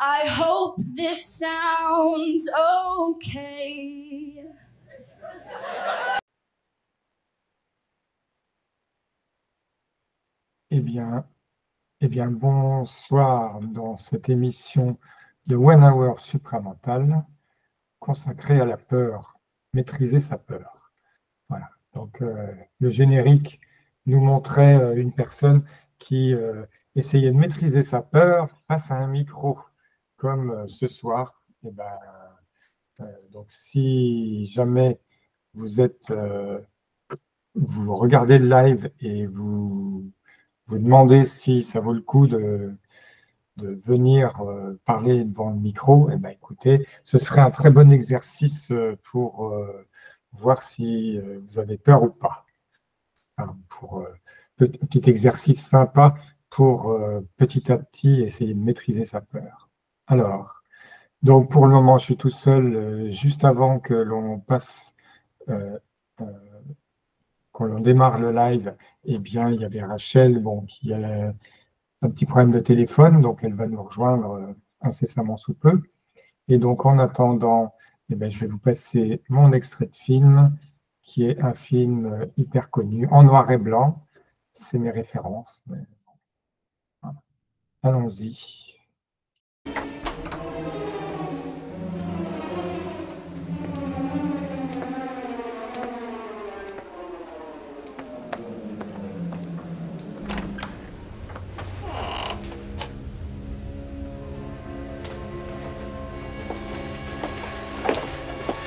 I hope this sounds okay. Eh bien, bonsoir dans cette émission de One Hour supramental consacrée à la peur, maîtriser sa peur. Voilà. Donc, le générique nous montrait une personne qui essayait de maîtriser sa peur face à un micro, comme ce soir. Eh ben, donc, si jamais vous vous regardez le live et vous demandez si ça vaut le coup de venir parler devant le micro, eh ben, écoutez, ce serait un très bon exercice pour voir si vous avez peur ou pas. Enfin, pour petit exercice sympa pour petit à petit essayer de maîtriser sa peur. Alors, donc pour le moment, je suis tout seul. Juste avant que l'on passe, euh, euh, quand l'on démarre le live, eh bien, il y avait Rachel, bon, qui a un petit problème de téléphone, donc elle va nous rejoindre incessamment sous peu. Et donc en attendant, eh bien, je vais vous passer mon extrait de film, qui est un film hyper connu, en noir et blanc. C'est mes références. Mais, voilà. Allons-y.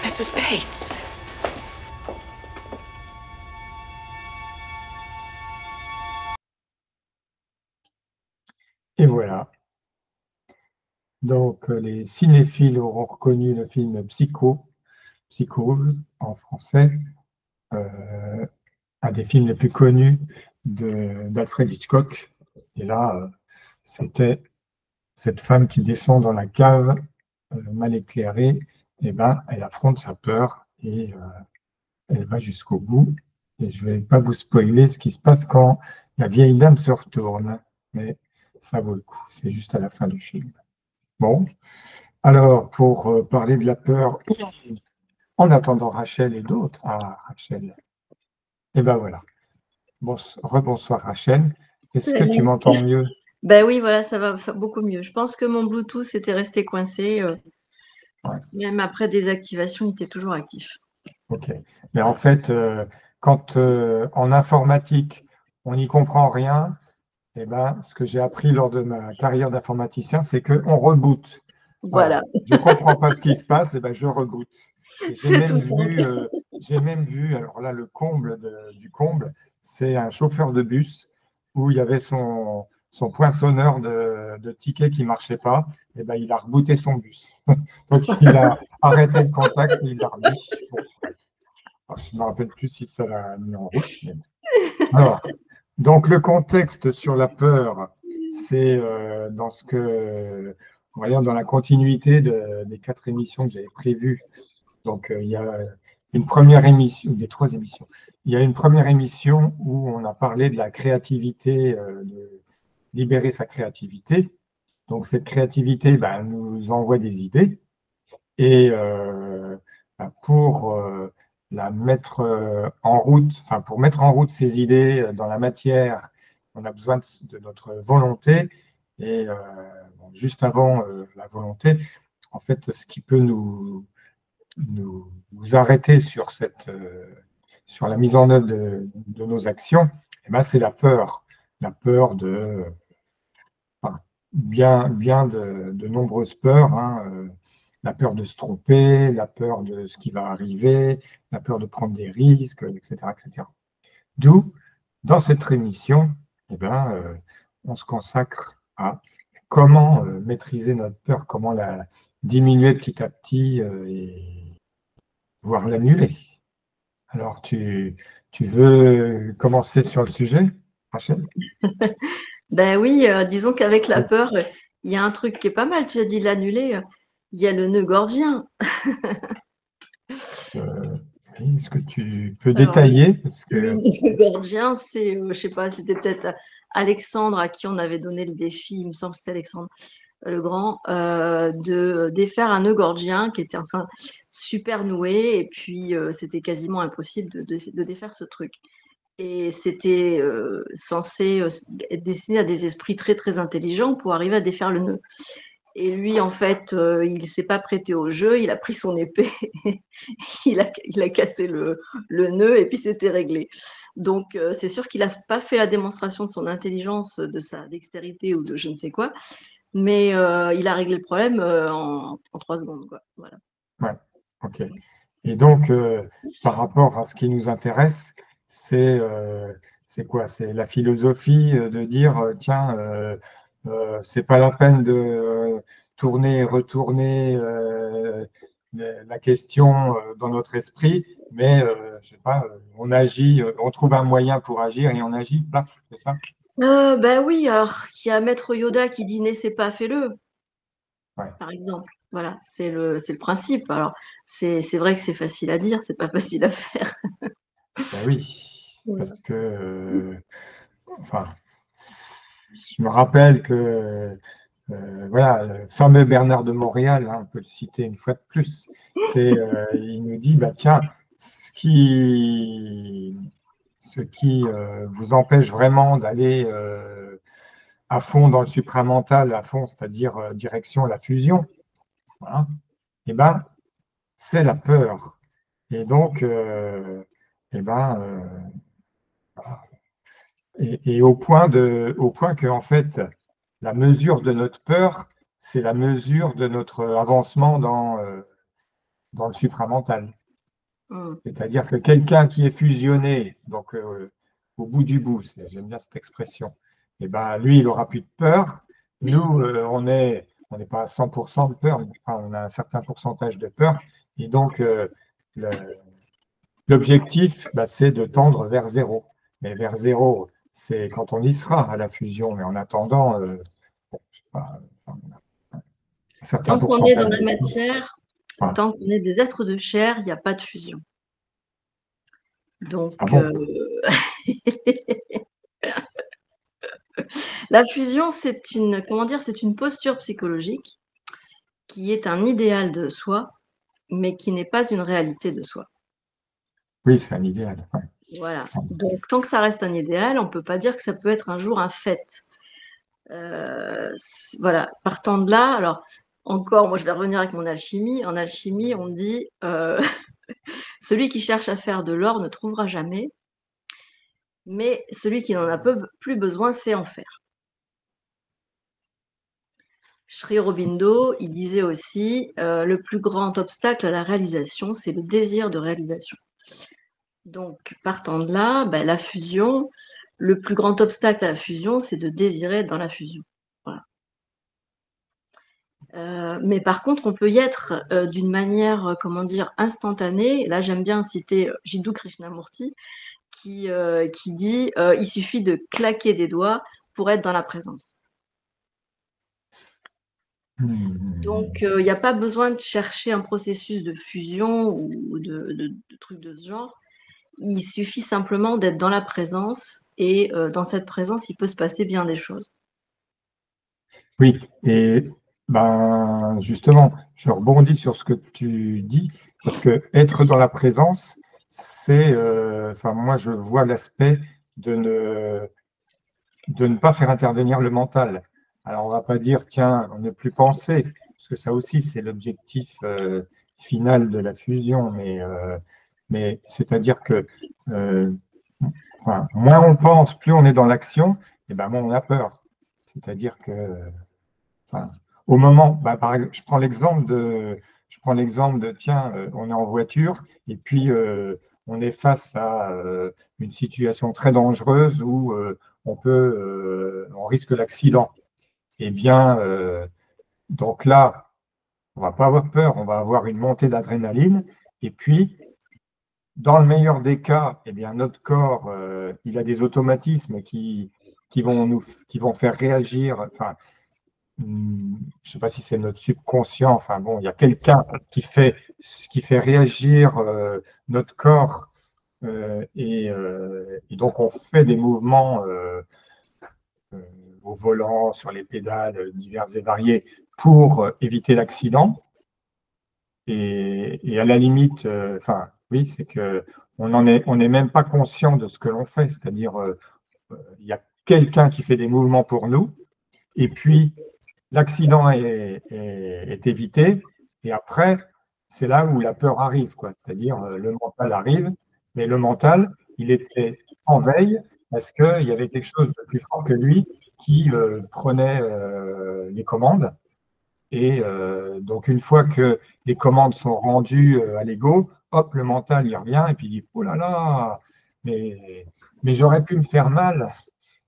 Mrs. Bates. Et voilà. Donc les cinéphiles auront reconnu le film Psychose en français, un des films les plus connus d'Alfred Hitchcock. Et là, c'était cette femme qui descend dans la cave mal éclairée, eh ben, elle affronte sa peur et elle va jusqu'au bout. Et je ne vais pas vous spoiler ce qui se passe quand la vieille dame se retourne, mais ça vaut le coup. C'est juste à la fin du film. Bon, alors pour parler de la peur, en attendant Rachel et d'autres, Rachel, et ben voilà. Rebonsoir Rachel. Est-ce que tu m'entends mieux? Ben oui, voilà, ça va beaucoup mieux. Je pense que mon Bluetooth était resté coincé. Ouais. Même après désactivation, il était toujours actif. Ok. Mais en fait, quand en informatique, on n'y comprend rien, eh ben, ce que j'ai appris lors de ma carrière d'informaticien, c'est qu'on reboot. Voilà. Je ne comprends pas ce qui se passe, eh ben, je reboot. C'est tout simple. J'ai même vu, alors là, le comble du comble, c'est un chauffeur de bus où il y avait son poinçonneur de tickets qui ne marchait pas. Eh ben, il a rebooté son bus. Donc, il a arrêté le contact et il l'a remis. Bon. Alors, je ne me rappelle plus si ça l'a mis en route. Mais bon. Alors, donc le contexte sur la peur, c'est dans ce que, on va dire, dans la continuité des 4 émissions que j'avais prévues. Donc, il y a une première émission, des 3 émissions. Il y a une première émission où on a parlé de la créativité, de libérer sa créativité. Donc, cette créativité ben, nous envoie des idées. Et pour la mettre en route, enfin pour mettre en route ces idées dans la matière, on a besoin de notre volonté. Et bon, juste avant la volonté, en fait, ce qui peut nous arrêter sur sur la mise en œuvre de nos actions, eh ben, c'est la peur de, enfin, bien de nombreuses peurs, hein, la peur de se tromper, la peur de ce qui va arriver, la peur de prendre des risques, etc., etc. D'où, dans cette émission, eh ben, on se consacre à comment maîtriser notre peur, comment la diminuer petit à petit et voire l'annuler. Alors, tu veux commencer sur le sujet, Rachel? Ben oui, disons qu'avec la peur, il y a un truc qui est pas mal. Tu as dit l'annuler. Il y a le nœud gorgien. Est-ce que tu peux détailler parce que... Le nœud gorgien, c'est, je sais pas, c'était peut-être Alexandre à qui on avait donné le défi. Il me semble que c'était Alexandre. le grand, de défaire un nœud gordien qui était enfin super noué, et puis c'était quasiment impossible de défaire ce truc. Et c'était censé être destiné à des esprits très très intelligents pour arriver à défaire le nœud. Et lui, en fait, il ne s'est pas prêté au jeu, il a pris son épée, il a cassé le nœud, et puis c'était réglé. Donc, c'est sûr qu'il n'a pas fait la démonstration de son intelligence, de sa dextérité ou de je ne sais quoi, mais il a réglé le problème en 3 secondes, quoi. Voilà. Ouais, ok. Et donc, par rapport à ce qui nous intéresse, c'est quoi? C'est la philosophie de dire, tiens, c'est pas la peine de tourner et retourner la question dans notre esprit, mais je sais pas, on agit, on trouve un moyen pour agir et on agit, paf, c'est ça? Ben oui, alors qu'il y a Maître Yoda qui dit n'essaie pas, fais-le, Ouais. par exemple. Voilà, c'est le principe. Alors, c'est vrai que c'est facile à dire, c'est pas facile à faire. Ben oui, Voilà. parce que, enfin, je me rappelle que voilà, le fameux Bernard de Montréal, hein, on peut le citer une fois de plus, il nous dit, bah, tiens, ce qui vous empêche vraiment d'aller à fond dans le supramental, à fond, c'est-à-dire direction la fusion, voilà, eh ben, c'est la peur. Et donc, eh ben, voilà. Et au point que, en fait, la mesure de notre peur, c'est la mesure de notre avancement dans le supramental. Hum. C'est-à-dire que quelqu'un qui est fusionné, donc au bout du bout, j'aime bien cette expression, et ben, lui, il aura plus de peur. Nous, on n'est pas à 100% de peur, enfin, on a un certain pourcentage de peur. Et donc, l'objectif, bah, c'est de tendre vers zéro. Mais vers zéro, c'est quand on y sera à la fusion. Mais en attendant, bon, je sais pas, enfin, un certain Tant qu'on est dans pourcentage la de peur. matière, Voilà. tant qu'on est des êtres de chair, il n'y a pas de fusion. Ah Donc, bon? la fusion, c'est une, comment dire, c'est une posture psychologique qui est un idéal de soi, mais qui n'est pas une réalité de soi. Oui, c'est un idéal. Ouais. Voilà. Donc, tant que ça reste un idéal, on ne peut pas dire que ça peut être un jour un fait. Voilà. Partant de là, alors, encore, moi, je vais revenir avec mon alchimie. En alchimie, on dit celui qui cherche à faire de l'or ne trouvera jamais, mais celui qui n'en a plus besoin sait en faire. Sri Aurobindo, il disait aussi le plus grand obstacle à la réalisation, c'est le désir de réalisation. Donc, partant de là, ben, la fusion, le plus grand obstacle à la fusion, c'est de désirer être dans la fusion. Voilà. Mais par contre, on peut y être d'une manière, comment dire, instantanée. Là, j'aime bien citer Jiddu Krishnamurti, qui dit il suffit de claquer des doigts pour être dans la présence. Donc, il n'y a pas besoin de chercher un processus de fusion ou de trucs de ce genre. Il suffit simplement d'être dans la présence, et dans cette présence, il peut se passer bien des choses. Oui, et ben justement, je rebondis sur ce que tu dis, parce que être dans la présence, c'est, enfin moi je vois l'aspect de ne pas faire intervenir le mental. Alors on va pas dire tiens, on ne plus penser, parce que ça aussi c'est l'objectif final de la fusion, mais c'est-à-dire que enfin, moins on pense, plus on est dans l'action, et ben moins on a peur. C'est-à-dire que enfin, au moment, bah, par exemple, je prends l'exemple de, tiens, on est en voiture et puis on est face à une situation très dangereuse où on risque l'accident. Eh bien, donc là, on va pas avoir peur, on va avoir une montée d'adrénaline et puis, dans le meilleur des cas, eh bien, notre corps, il a des automatismes qui vont faire réagir, enfin, je ne sais pas si c'est notre subconscient, enfin bon, il y a quelqu'un qui fait réagir notre corps et donc on fait des mouvements au volant, sur les pédales diverses et variées pour éviter l'accident. Et à la limite, enfin, oui, c'est que on n'est même pas conscient de ce que l'on fait. C'est-à-dire, il y a quelqu'un qui fait des mouvements pour nous, et puis l'accident est évité, et après, c'est là où la peur arrive, quoi. C'est-à-dire, le mental arrive, mais le mental, il était en veille parce qu'il y avait quelque chose de plus fort que lui qui prenait les commandes. Et donc, une fois que les commandes sont rendues à l'ego, hop, le mental, il revient et puis il dit, oh là là, mais j'aurais pu me faire mal.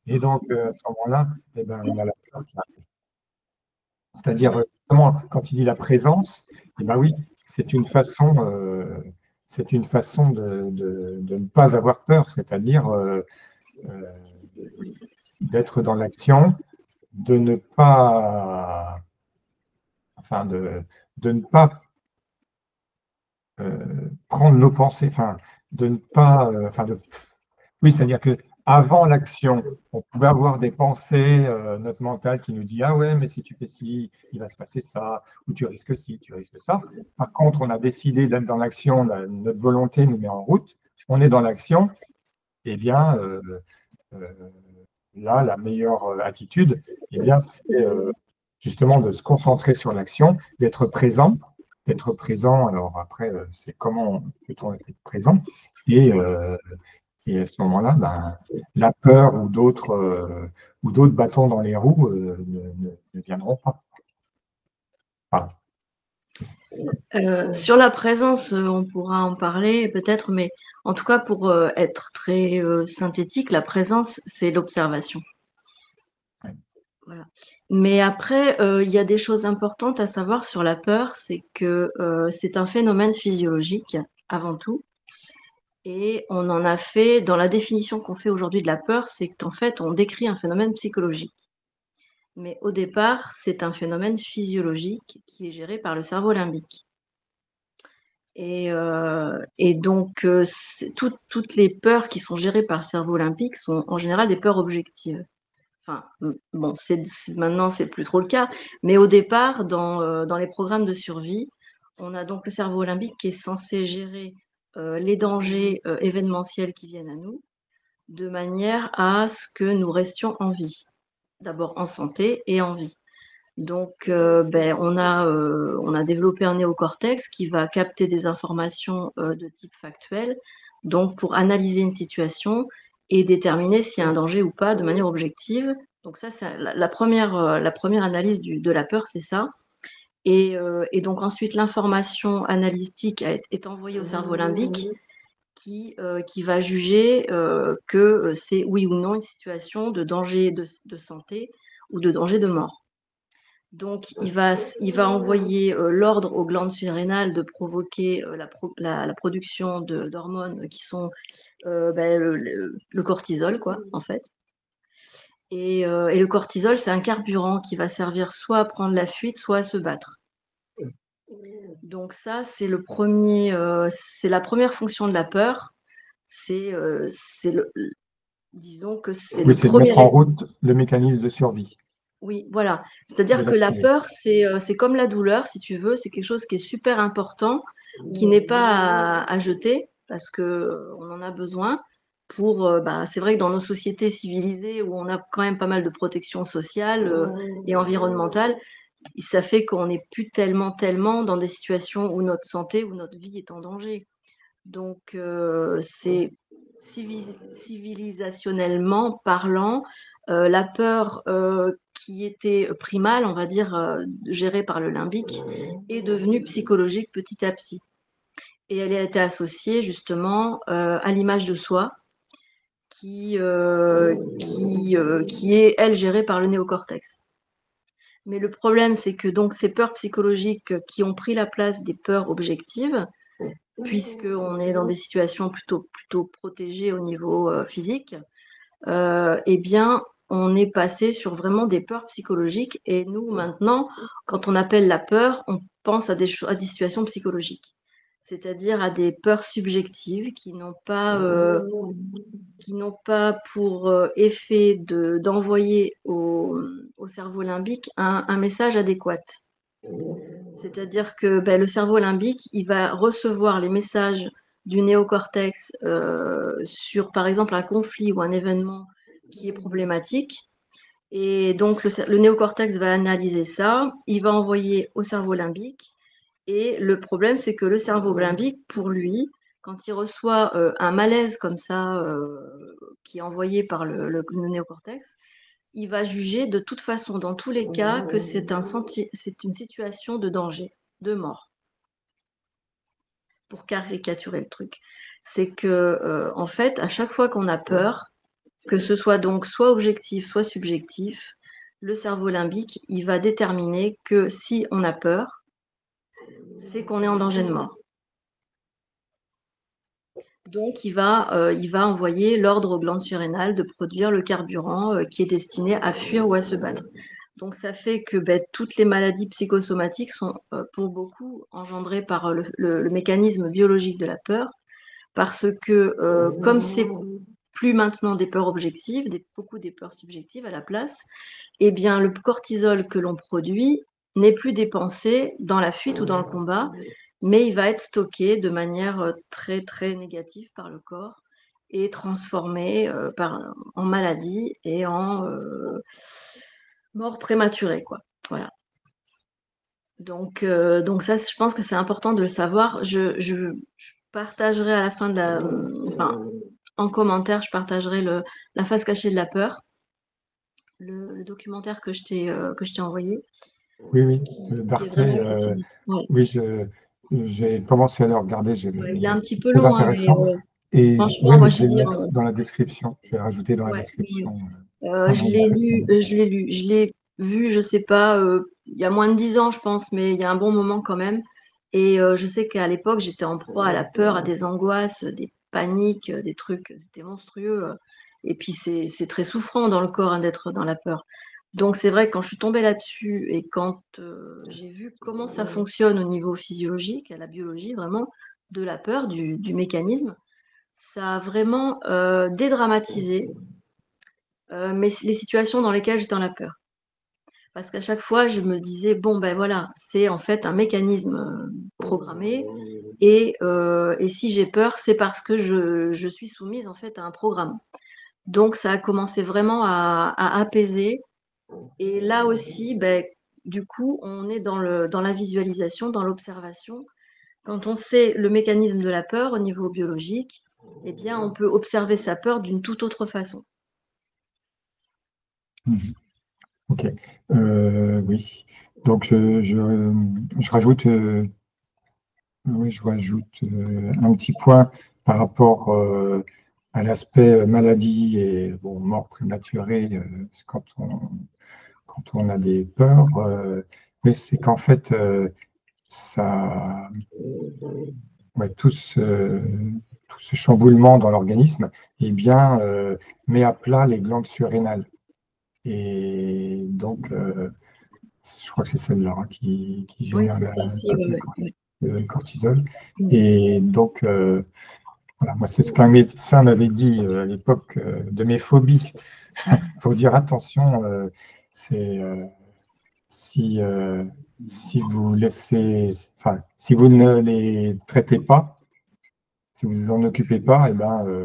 Et donc, à ce moment-là, eh ben, on a la peur qui arrive. C'est-à-dire, justement, quand il dit la présence, eh ben oui, c'est une façon, de ne pas avoir peur, c'est-à-dire euh, d'être dans l'action, de ne pas, enfin, de ne pas prendre nos pensées, enfin, de ne pas, oui, c'est-à-dire que avant l'action, on pouvait avoir des pensées, notre mental qui nous dit ah ouais, mais si tu fais ci, il va se passer ça, ou tu risques ci, tu risques ça. Par contre, on a décidé d'être dans l'action, notre volonté nous met en route, on est dans l'action, et bien euh, là, la meilleure attitude, eh bien, c'est justement de se concentrer sur l'action, d'être présent. D'être présent, alors après, c'est comment peut-on être présent et à ce moment-là, ben, la peur ou d'autres bâtons dans les roues ne viendront pas. Voilà. Sur la présence, on pourra en parler peut-être, mais en tout cas, pour être très synthétique, la présence, c'est l'observation. Ouais. Voilà. Mais après, il y a des choses importantes à savoir sur la peur, c'est que c'est un phénomène physiologique avant tout. Et on en a fait, dans la définition qu'on fait aujourd'hui de la peur, c'est qu'en fait, on décrit un phénomène psychologique. Mais au départ, c'est un phénomène physiologique qui est géré par le cerveau limbique. Et donc, toutes les peurs qui sont gérées par le cerveau limbique sont en général des peurs objectives. Enfin, bon, maintenant, c'est plus trop le cas, mais au départ, dans les programmes de survie, on a donc le cerveau limbique qui est censé gérer les dangers événementiels qui viennent à nous, de manière à ce que nous restions en vie. D'abord en santé et en vie. Donc, on a développé un néocortex qui va capter des informations de type factuel, donc pour analyser une situation et déterminer s'il y a un danger ou pas de manière objective. Donc ça, c'est la première analyse de la peur, c'est ça. Et donc ensuite, l'information analytique est envoyée au cerveau limbique qui va juger que c'est oui ou non une situation de danger de santé ou de danger de mort. Donc, il va envoyer l'ordre aux glandes surrénales de provoquer la production d'hormones qui sont le cortisol, quoi, en fait. Et le cortisol, c'est un carburant qui va servir soit à prendre la fuite, soit à se battre. Donc ça, c'est la première fonction de la peur. Disons que c'est Oui, le c'est de premier. mettre en route le mécanisme de survie. Oui, voilà. C'est-à-dire que la peur, c'est comme la douleur, si tu veux, c'est quelque chose qui est super important, qui n'est pas à jeter, parce que on en a besoin pour, c'est vrai que dans nos sociétés civilisées où on a quand même pas mal de protection sociale et environnementale, ça fait qu'on n'est plus tellement dans des situations où notre santé ou notre vie est en danger. Donc, c'est civilisationnellement parlant, la peur qui était primale, on va dire, gérée par le limbique, est devenue psychologique petit à petit. Et elle a été associée justement à l'image de soi, qui est, elle, gérée par le néocortex. Mais le problème, c'est que donc ces peurs psychologiques qui ont pris la place des peurs objectives, puisqu'on est dans des situations plutôt protégées au niveau physique, eh bien, on est passé sur vraiment des peurs psychologiques. Et nous, maintenant, quand on appelle la peur, on pense à des situations psychologiques. c'est-à-dire à des peurs subjectives qui n'ont pas pour effet d'envoyer au cerveau limbique un message adéquat. C'est-à-dire que le cerveau limbique, il va recevoir les messages du néocortex sur, par exemple, un conflit ou un événement qui est problématique. Et donc, le néocortex va analyser ça, il va envoyer au cerveau limbique. Et le problème, c'est que le cerveau limbique, pour lui, quand il reçoit un malaise comme ça, qui est envoyé par le néocortex, il va juger de toute façon, dans tous les cas, que c'est une situation de danger, de mort. Pour caricaturer le truc. C'est que, en fait, à chaque fois qu'on a peur, que ce soit donc soit objectif, soit subjectif, le cerveau limbique, il va déterminer que si on a peur, c'est qu'on est en danger de mort. Donc, il va envoyer l'ordre aux glandes surrénales de produire le carburant qui est destiné à fuir ou à se battre. Donc, ça fait que toutes les maladies psychosomatiques sont pour beaucoup engendrées par le mécanisme biologique de la peur, parce que comme c'est plus maintenant des peurs objectives, beaucoup des peurs subjectives à la place, eh bien, le cortisol que l'on produit n'est plus dépensé dans la fuite ou dans le combat, mais il va être stocké de manière très, très négative par le corps et transformé en maladie et en mort prématurée, quoi. Voilà. Donc ça, je pense que c'est important de le savoir. Je partagerai à la fin en commentaire, je partagerai la face cachée de la peur, le documentaire que je t'ai envoyé. Oui, Darté, oui, j'ai commencé à le regarder. Il est un petit peu très long, intéressant. mais franchement, moi, je vais le mettre dans la description. Je vais le rajouter dans la description. Je l'ai vu, je sais pas, il y a moins de 10 ans, je pense, mais il y a un bon moment quand même. Et je sais qu'à l'époque, j'étais en proie à la peur, à des angoisses, des paniques, des trucs, c'était monstrueux. Et puis, c'est très souffrant dans le corps d'être dans la peur. Donc, c'est vrai que quand je suis tombée là-dessus et quand j'ai vu comment ça fonctionne au niveau physiologique, à la biologie vraiment, de la peur, du mécanisme, ça a vraiment dédramatisé mais les situations dans lesquelles j'étais dans la peur. Parce qu'à chaque fois, je me disais, bon, voilà, c'est en fait un mécanisme programmé. Et si j'ai peur, c'est parce que je suis soumise en fait à un programme. Donc, ça a commencé vraiment à apaiser. Et là aussi, du coup, on est dans la visualisation, dans l'observation. Quand on sait le mécanisme de la peur au niveau biologique, eh bien, on peut observer sa peur d'une toute autre façon. Ok, oui. Donc je rajoute, un petit point par rapport à l'aspect maladie et mort prématurée quand on a des peurs. Mais c'est qu'en fait, tout ce chamboulement dans l'organisme, met à plat les glandes surrénales. Et donc, je crois que c'est celle-là qui génère le cortisol. Et donc, voilà, moi, c'est ce qu'un médecin m'avait dit à l'époque de mes phobies. Il faut dire attention, si vous laissez, si vous ne les traitez pas, si vous ne vous en occupez pas,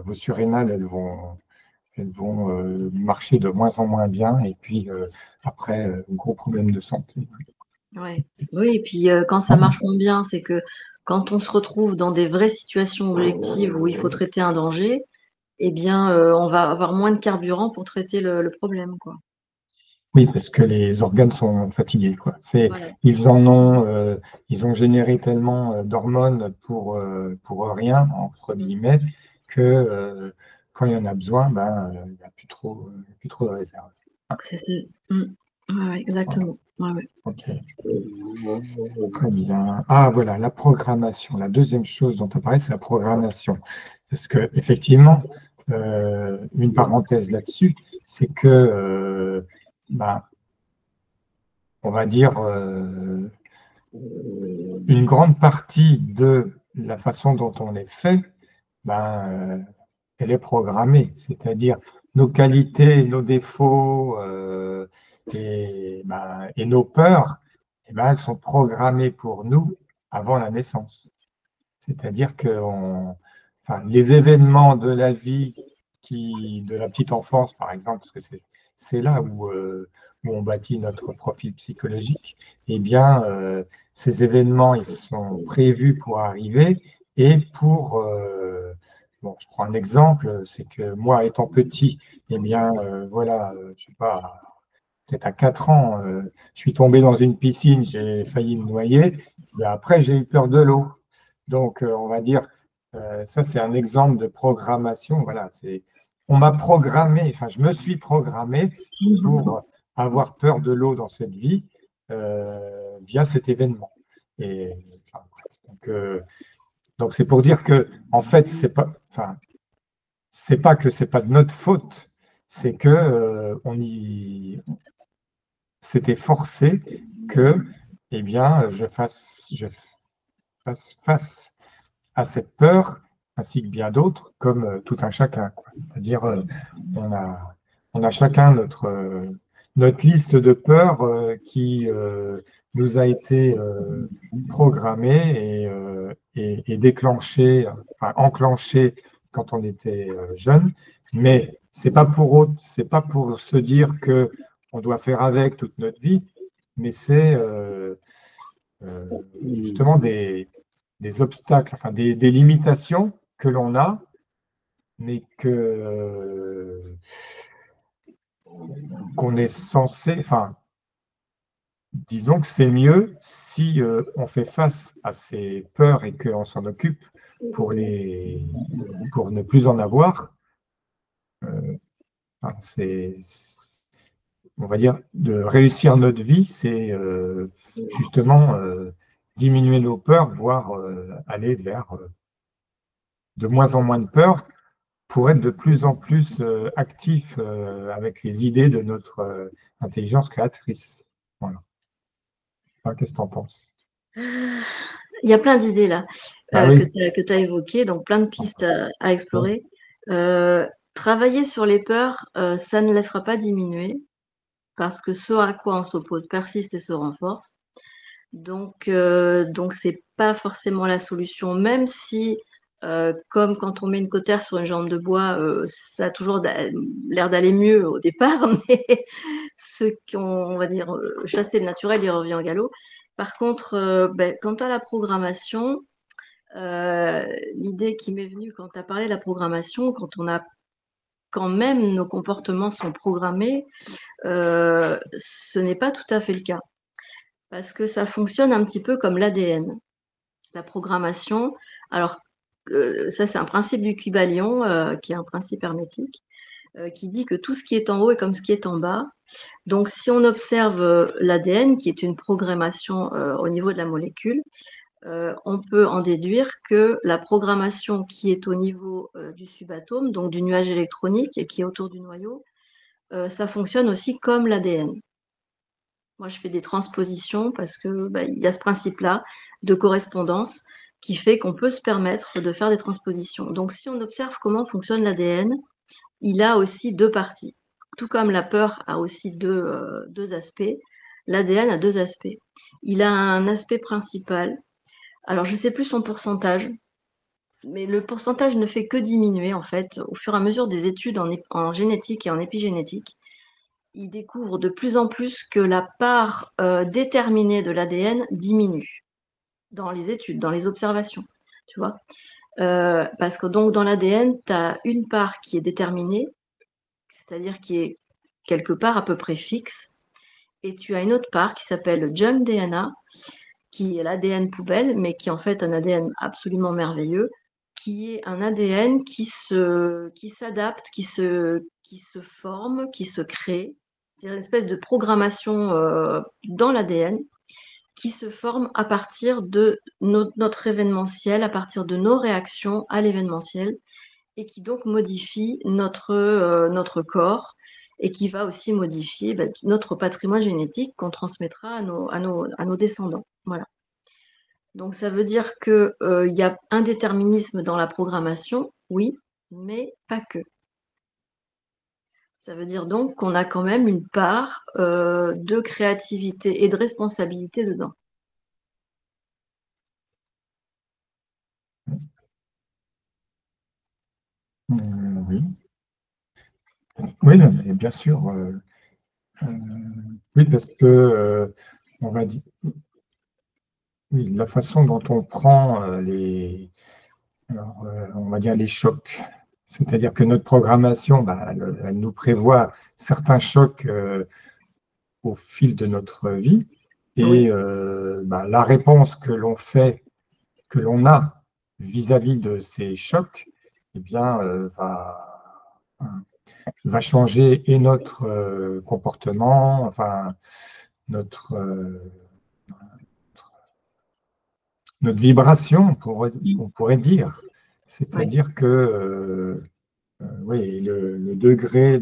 vos surrénales, elles vont marcher de moins en moins bien, et puis après, gros problème de santé. Ouais. Oui, et puis quand ça marche moins bien, c'est que quand on se retrouve dans des vraies situations objectives où il faut traiter un danger, eh bien, on va avoir moins de carburant pour traiter le problème, quoi. Oui, parce que les organes sont fatigués, quoi. Voilà. Ils ont généré tellement d'hormones pour rien, entre guillemets, que quand il y en a besoin, il n'y a plus trop de réserve. C'est ça. Ouais, exactement. Ouais. Ok. Très bien. Ah, voilà, la programmation. La deuxième chose dont on parlait, c'est la programmation. Parce que, effectivement, une parenthèse là-dessus, c'est que, on va dire, une grande partie de la façon dont on est fait, elle est programmée. C'est-à-dire nos qualités, nos défauts et nos peurs, elles sont programmées pour nous avant la naissance. C'est-à-dire que les événements de la vie, de la petite enfance, par exemple, parce que c'est là où on bâtit notre profil psychologique, ces événements, ils sont prévus pour arriver et je prends un exemple, c'est que moi, étant petit, je sais pas, peut-être à 4 ans, je suis tombé dans une piscine, j'ai failli me noyer, après, j'ai eu peur de l'eau. Donc, on va dire, ça, c'est un exemple de programmation. Voilà, on m'a programmé, je me suis programmé pour avoir peur de l'eau dans cette vie via cet événement. Et, donc, c'est pour dire que, en fait, c'est pas que c'est pas de notre faute, c'est que c'était forcé que, je fasse face à cette peur, ainsi que bien d'autres, comme tout un chacun. C'est-à-dire, on a chacun notre liste de peurs qui nous a été programmée et déclenchée, enclenchée quand on était jeune. Mais c'est pas pour se dire que on doit faire avec toute notre vie, mais c'est justement des obstacles, des limitations que l'on a, mais qu'on est censé, disons que c'est mieux si on fait face à ces peurs et qu'on s'en occupe pour ne plus en avoir. C'est, on va dire, de réussir notre vie, c'est justement diminuer nos peurs, voire aller vers de moins en moins de peurs pour être de plus en plus actif avec les idées de notre intelligence créatrice. Voilà. Qu'est-ce que tu en penses? Il y a plein d'idées là que tu as évoquées, donc plein de pistes à explorer. Travailler sur les peurs, ça ne les fera pas diminuer parce que ce à quoi on s'oppose persiste et se renforce. Donc c'est pas forcément la solution, même si, comme quand on met une cautère sur une jambe de bois, ça a toujours l'air d'aller mieux au départ, mais ceux qui ont, on va dire, chassé le naturel, il revient au galop. Par contre, quant à la programmation, l'idée qui m'est venue quand tu as parlé de la programmation, quand même nos comportements sont programmés, ce n'est pas tout à fait le cas. Parce que ça fonctionne un petit peu comme l'ADN. La programmation, alors ça c'est un principe du Kybalion, qui est un principe hermétique, qui dit que tout ce qui est en haut est comme ce qui est en bas. Donc si on observe l'ADN, qui est une programmation au niveau de la molécule, on peut en déduire que la programmation qui est au niveau du subatome, donc du nuage électronique et qui est autour du noyau, ça fonctionne aussi comme l'ADN. Moi, je fais des transpositions parce que il y a ce principe-là de correspondance qui fait qu'on peut se permettre de faire des transpositions. Donc, si on observe comment fonctionne l'ADN, il a aussi deux parties. Tout comme la peur a aussi deux aspects, l'ADN a deux aspects. Il a un aspect principal. Alors, je ne sais plus son pourcentage, mais le pourcentage ne fait que diminuer en fait au fur et à mesure des études en génétique et en épigénétique. Il découvre de plus en plus que la part déterminée de l'ADN diminue dans les études, dans les observations, tu vois. Parce que donc dans l'ADN, tu as une part qui est déterminée, c'est-à-dire qui est quelque part à peu près fixe, et tu as une autre part qui s'appelle le junk DNA, qui est l'ADN poubelle, mais qui est en fait un ADN absolument merveilleux, qui est un ADN qui s'adapte, qui se forme, qui se crée. C'est une espèce de programmation dans l'ADN qui se forme à partir de notre événementiel, à partir de nos réactions à l'événementiel, et qui donc modifie notre corps et qui va aussi modifier notre patrimoine génétique qu'on transmettra à nos descendants. Voilà. Donc, ça veut dire qu'il y a un déterminisme dans la programmation, oui, mais pas que. Ça veut dire donc qu'on a quand même une part de créativité et de responsabilité dedans. Oui, oui, mais bien sûr. Oui, parce que on va dire, oui, la façon dont on prend on va dire les chocs. C'est-à-dire que notre programmation, bah, elle nous prévoit certains chocs au fil de notre vie. Oui, Et bah, la réponse que l'on a vis-à-vis de ces chocs, eh bien, va changer et notre comportement, enfin, notre, notre vibration, on pourrait dire. oui, C'est-à-dire que oui, le degré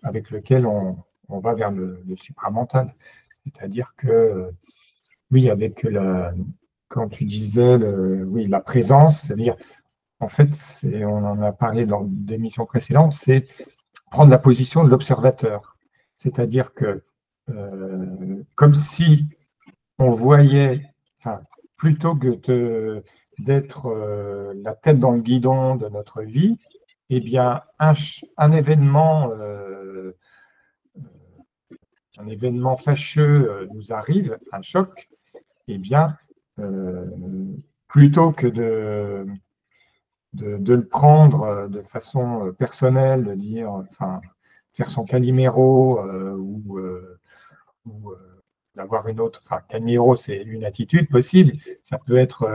avec lequel on va vers le supramental. C'est-à-dire que, oui, quand tu disais oui, la présence, c'est-à-dire, en fait, on en a parlé dans des émissions précédentes, c'est prendre la position de l'observateur. C'est-à-dire que, comme si on voyait, enfin, plutôt que d'être la tête dans le guidon de notre vie, eh bien, un événement fâcheux nous arrive, un choc, eh bien, euh, plutôt que de le prendre de façon personnelle, de dire, enfin, faire son caliméro ou d'avoir une autre. Enfin, Calimero, c'est une attitude possible. Ça peut être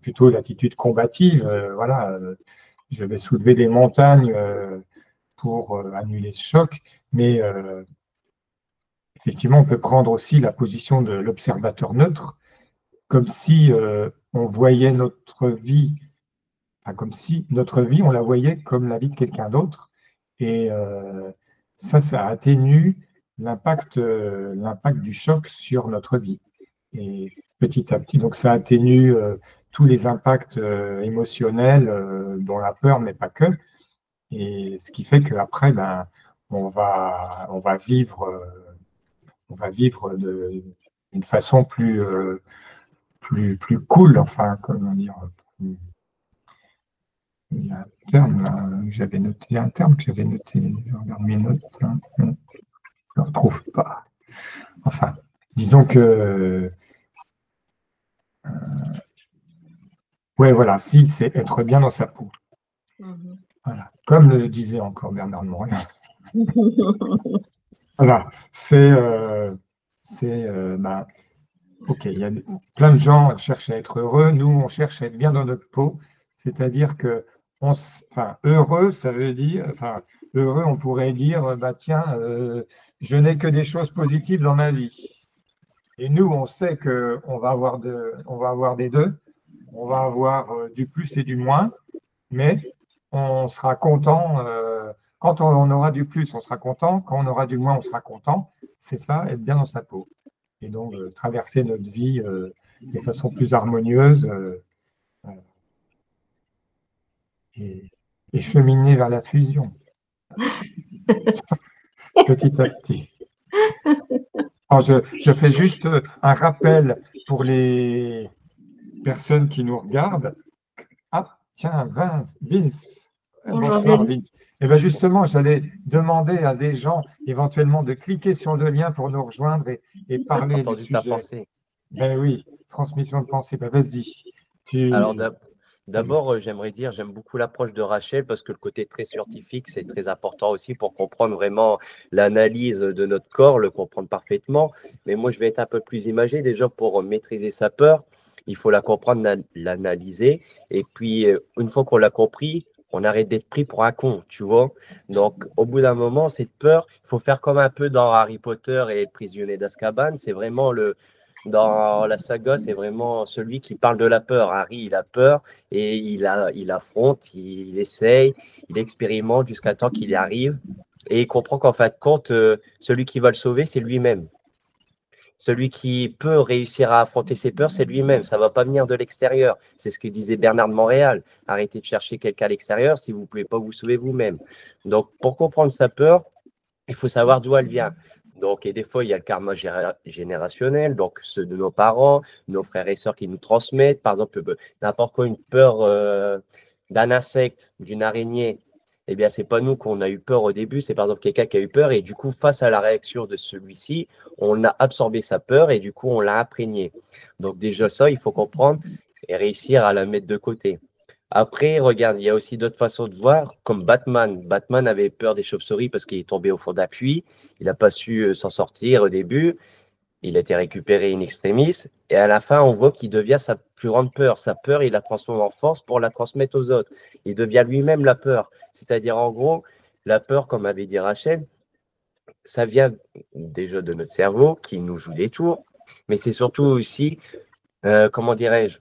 plutôt l'attitude combative. Voilà, je vais soulever des montagnes pour annuler ce choc. Mais effectivement, on peut prendre aussi la position de l'observateur neutre, comme si on voyait notre vie, enfin, comme si notre vie, on la voyait comme la vie de quelqu'un d'autre. Et ça atténue l'impact du choc sur notre vie. Et petit à petit, donc ça atténue tous les impacts émotionnels, dont la peur, mais pas que. Et ce qui fait qu'après, ben, on va vivre d'une façon plus cool, enfin, comment dire. Il y a un terme, là, j'avais noté un terme que j'avais noté, je regarde mes notes, hein, je ne le retrouve pas. Enfin, disons que, ouais, voilà, si, c'est être bien dans sa peau. mhm. Voilà. Comme le disait encore Bernard Morin. Voilà, bah, ok, il y a plein de gens qui cherchent à être heureux, nous, on cherche à être bien dans notre peau, c'est-à-dire que, enfin, heureux, ça veut dire, enfin, heureux, on pourrait dire, bah tiens, je n'ai que des choses positives dans ma vie. Et nous, on sait on va avoir des deux, on va avoir du plus et du moins, mais on sera content. Quand on aura du plus, on sera content. Quand on aura du moins, on sera content. C'est ça, être bien dans sa peau. Et donc, traverser notre vie de façon plus harmonieuse et, et cheminer vers la fusion, petit à petit. Alors, je fais juste un rappel pour les personnes qui nous regardent. Ah, tiens, Vince. Bonjour Bonsoir, Vince. Vince. Et bien justement, j'allais demander à des gens éventuellement de cliquer sur le lien pour nous rejoindre et parler du Entendu ta sujet. pensée. Ben oui, transmission de pensée. Ben vas-y. Alors Vas-y. d'abord, j'aimerais dire, j'aime beaucoup l'approche de Rachel parce que le côté très scientifique, c'est très important aussi pour comprendre vraiment l'analyse de notre corps, le comprendre parfaitement. Mais moi, je vais être un peu plus imagé. Déjà, pour maîtriser sa peur, il faut la comprendre, l'analyser. Et puis, une fois qu'on l'a compris, on arrête d'être pris pour un con, tu vois. Donc, au bout d'un moment, cette peur, il faut faire comme un peu dans Harry Potter et le prisonnier d'Azkaban. C'est vraiment dans la saga, c'est vraiment celui qui parle de la peur. Harry, il a peur et il affronte, il essaye, il expérimente jusqu'à temps qu'il y arrive et il comprend qu'en fin de compte, celui qui va le sauver, c'est lui-même. Celui qui peut réussir à affronter ses peurs, c'est lui-même. Ça ne va pas venir de l'extérieur. C'est ce que disait Bernard de Montréal. Arrêtez de chercher quelqu'un à l'extérieur si vous ne pouvez pas vous sauver vous-même. Donc, pour comprendre sa peur, il faut savoir d'où elle vient. Donc, et des fois, il y a le karma générationnel, donc ceux de nos parents, nos frères et sœurs qui nous transmettent. Par exemple, n'importe quoi, une peur d'un insecte, d'une araignée, eh bien, ce n'est pas nous qu'on a eu peur au début, c'est par exemple quelqu'un qui a eu peur et du coup, face à la réaction de celui-ci, on a absorbé sa peur et du coup, on l'a imprégné. Donc, déjà, ça, il faut comprendre et réussir à la mettre de côté. Après, regarde, il y a aussi d'autres façons de voir, comme Batman. Batman avait peur des chauves-souris parce qu'il est tombé au fond d'un puits. Il n'a pas su s'en sortir au début. Il a été récupéré in extremis. Et à la fin, on voit qu'il devient sa plus grande peur. Sa peur, il la transforme en force pour la transmettre aux autres. Il devient lui-même la peur. C'est-à-dire, en gros, la peur, comme avait dit Rachel, ça vient déjà de notre cerveau qui nous joue des tours. Mais c'est surtout aussi, comment dirais-je,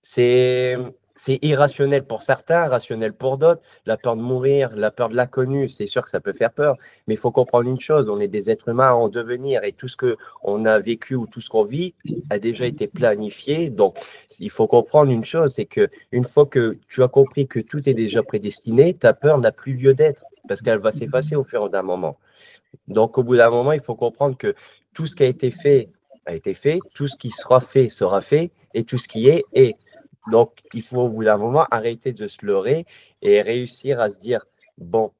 c'est irrationnel pour certains, rationnel pour d'autres. La peur de mourir, la peur de l'inconnu, c'est sûr que ça peut faire peur. Mais il faut comprendre une chose, on est des êtres humains en devenir et tout ce qu'on a vécu ou tout ce qu'on vit a déjà été planifié. Donc, il faut comprendre une chose, c'est qu'une fois que tu as compris que tout est déjà prédestiné, ta peur n'a plus lieu d'être parce qu'elle va s'effacer au fur et d'un moment. Donc, au bout d'un moment, il faut comprendre que tout ce qui a été fait, tout ce qui sera fait, et tout ce qui est, est. Donc, il faut au bout d'un moment arrêter de se leurrer et réussir à se dire, bon,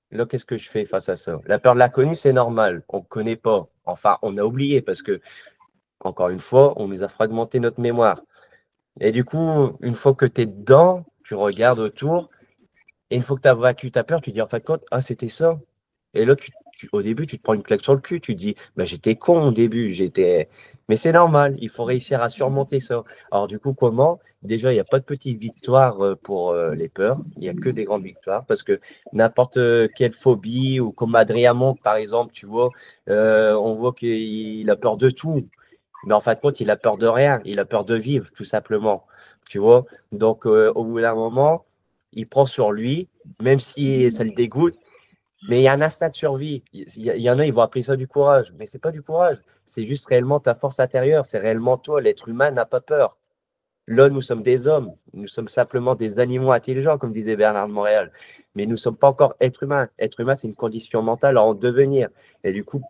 là, qu'est-ce que je fais face à ça? La peur de l'inconnu, c'est normal, on ne connaît pas. Enfin, on a oublié parce que, encore une fois, on nous a fragmenté notre mémoire. Et du coup, une fois que tu es dedans, tu regardes autour, et une fois que tu as vaincu ta peur, tu dis en fin de compte, ah, c'était ça. Et là, au début, tu te prends une claque sur le cul, tu dis, bah, j'étais con au début, mais c'est normal, il faut réussir à surmonter ça. Alors du coup, comment? Déjà, il n'y a pas de petites victoires pour les peurs, il n'y a que des grandes victoires, parce que n'importe quelle phobie, ou comme Adrien Monk, par exemple, tu vois, on voit qu'il a peur de tout, mais en fin de compte, il a peur de rien, il a peur de vivre, tout simplement, tu vois. Donc, au bout d'un moment, il prend sur lui, même si ça le dégoûte, mais il y a un instinct de survie. Il y en a, ils vont appeler ça du courage. Mais ce n'est pas du courage. C'est juste réellement ta force intérieure. C'est réellement toi. L'être humain n'a pas peur. Là, nous sommes des hommes. Nous sommes simplement des animaux intelligents, comme disait Bernard de Montréal. Mais nous ne sommes pas encore êtres humains. Être humain, c'est une condition mentale à en devenir. Et du coup,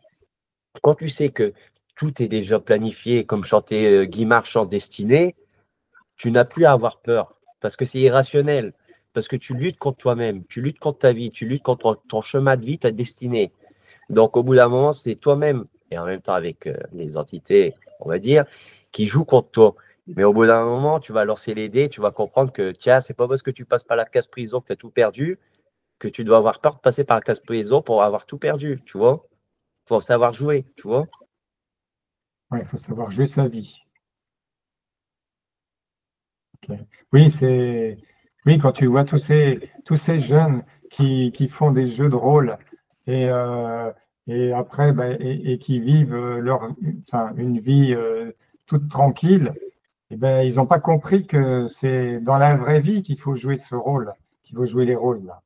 quand tu sais que tout est déjà planifié, comme chantait Guy Marchand, Destiné, tu n'as plus à avoir peur parce que c'est irrationnel. Parce que tu luttes contre toi-même, tu luttes contre ta vie, tu luttes contre ton chemin de vie, ta destinée. Donc, au bout d'un moment, c'est toi-même, et en même temps avec les entités, on va dire, qui jouent contre toi. Mais au bout d'un moment, tu vas lancer les dés, tu vas comprendre que, tiens, c'est pas parce que tu passes par la case prison que tu as tout perdu, que tu dois avoir peur de passer par la case prison pour avoir tout perdu, tu vois. Il faut savoir jouer, tu vois. Ouais, il faut savoir jouer sa vie. Ok. Oui, oui, quand tu vois tous ces jeunes qui font des jeux de rôle et, euh, et après et qui vivent enfin, une vie toute tranquille, eh ben, ils n'ont pas compris que c'est dans la vraie vie qu'il faut jouer ce rôle, qu'il faut jouer les rôles, là,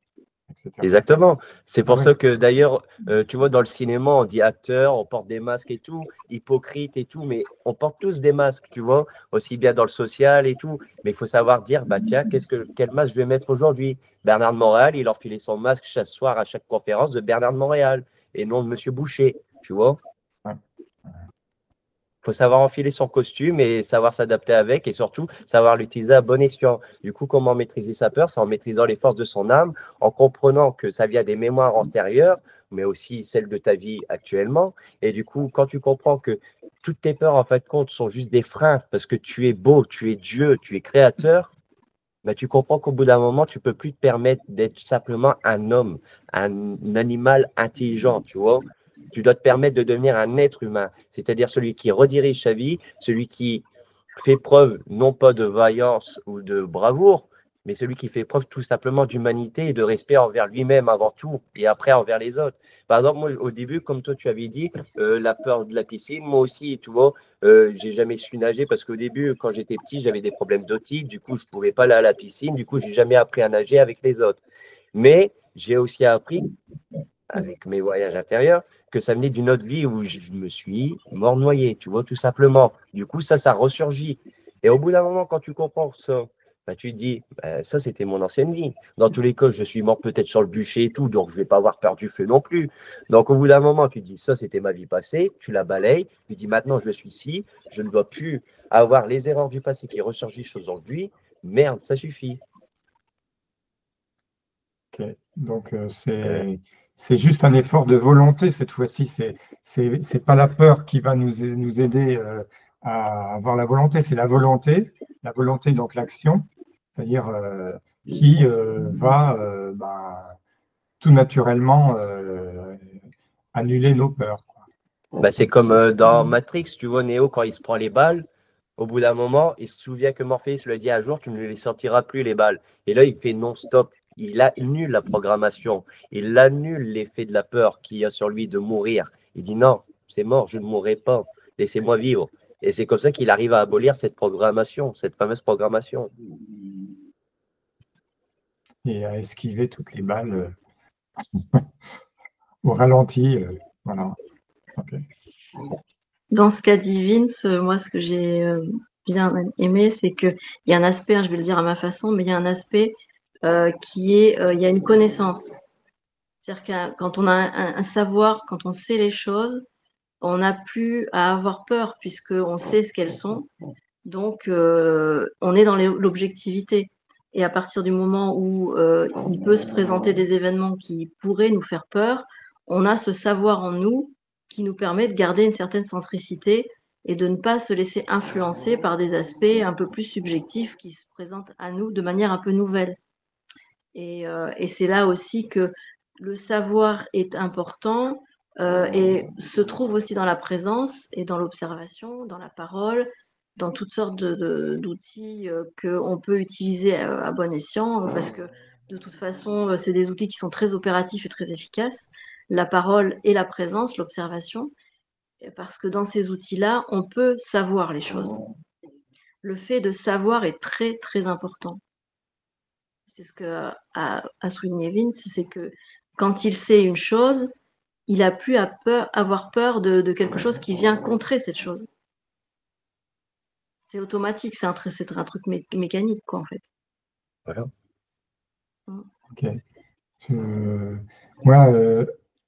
etc. Exactement. C'est Ah pour oui, ça que d'ailleurs, tu vois, dans le cinéma, on dit acteur, on porte des masques et tout, hypocrite et tout, mais on porte tous des masques, tu vois, aussi bien dans le social et tout. Mais il faut savoir dire, bah tiens, quel masque je vais mettre aujourd'hui? Bernard de Montréal, il leur filait son masque chaque soir à chaque conférence de Bernard de Montréal et non de Monsieur Boucher, tu vois. ouais. Il faut savoir enfiler son costume et savoir s'adapter avec et surtout savoir l'utiliser à bon escient. Du coup, comment maîtriser sa peur? C'est en maîtrisant les forces de son âme, en comprenant que ça vient des mémoires antérieures, mais aussi celles de ta vie actuellement. Et du coup, quand tu comprends que toutes tes peurs, en fin de compte, sont juste des freins parce que tu es beau, tu es Dieu, tu es créateur, bah, tu comprends qu'au bout d'un moment, tu ne peux plus te permettre d'être simplement un homme, un animal intelligent, tu vois. Tu dois te permettre de devenir un être humain, c'est-à-dire celui qui redirige sa vie, celui qui fait preuve non pas de vaillance ou de bravoure, mais celui qui fait preuve tout simplement d'humanité et de respect envers lui-même avant tout et après envers les autres. Par exemple, moi, au début, comme toi, tu avais dit, la peur de la piscine, moi aussi, tu vois, j'ai jamais su nager parce qu'au début, quand j'étais petit, j'avais des problèmes d'otite, du coup, je ne pouvais pas aller à la piscine, du coup, j'ai jamais appris à nager avec les autres. Mais j'ai aussi appris avec mes voyages intérieurs, que ça venait d'une autre vie où je me suis mort noyé, tu vois, tout simplement. Du coup, ça ressurgit. Et au bout d'un moment, quand tu comprends ça, bah, tu te dis, bah, ça, c'était mon ancienne vie. Dans tous les cas, je suis mort peut-être sur le bûcher et tout, donc je ne vais pas avoir peur du feu non plus. Donc, au bout d'un moment, tu te dis, ça, c'était ma vie passée, tu la balayes, tu dis, maintenant, je suis ici, je ne dois plus avoir les erreurs du passé qui ressurgissent aujourd'hui. Merde, ça suffit. Ok. Donc, c'est juste un effort de volonté cette fois-ci. C'est pas la peur qui va nous aider à avoir la volonté, c'est la volonté, donc l'action, c'est-à-dire qui va tout naturellement annuler nos peurs. Bah, c'est comme dans Matrix, tu vois, Neo, quand il se prend les balles, au bout d'un moment, il se souvient que Morpheus lui a dit un jour, tu ne les sortiras plus, les balles. Et là, il fait non-stop. Il annule la programmation. Il annule l'effet de la peur qu'il y a sur lui de mourir. Il dit non, c'est mort, je ne mourrai pas. Laissez-moi vivre. Et c'est comme ça qu'il arrive à abolir cette programmation, cette fameuse programmation. Et à esquiver toutes les balles au ralenti. Voilà. Okay. Dans ce cas divine, moi, ce que j'ai bien aimé, c'est qu'il y a un aspect, hein, je vais le dire à ma façon, mais il y a un aspect qui est, il y a une connaissance. C'est-à-dire que quand on a un savoir, quand on sait les choses, on n'a plus à avoir peur puisqu'on sait ce qu'elles sont. Donc, on est dans l'objectivité. Et à partir du moment où il peut se présenter des événements qui pourraient nous faire peur, on a ce savoir en nous qui nous permet de garder une certaine centricité et de ne pas se laisser influencer par des aspects un peu plus subjectifs qui se présentent à nous de manière un peu nouvelle. Et c'est là aussi que le savoir est important et se trouve aussi dans la présence et dans l'observation, dans la parole, dans toutes sortes d'outils qu'on peut utiliser à bon escient, parce que de toute façon, c'est des outils qui sont très opératifs et très efficaces, la parole et la présence, l'observation, parce que dans ces outils-là, on peut savoir les choses. Le fait de savoir est très, très important. C'est ce que a souligné Vince, c'est que quand il sait une chose, il n'a plus à avoir peur de quelque chose qui vient contrer cette chose. C'est automatique, c'est un truc mécanique, quoi, en fait. Voilà. Ok. Moi,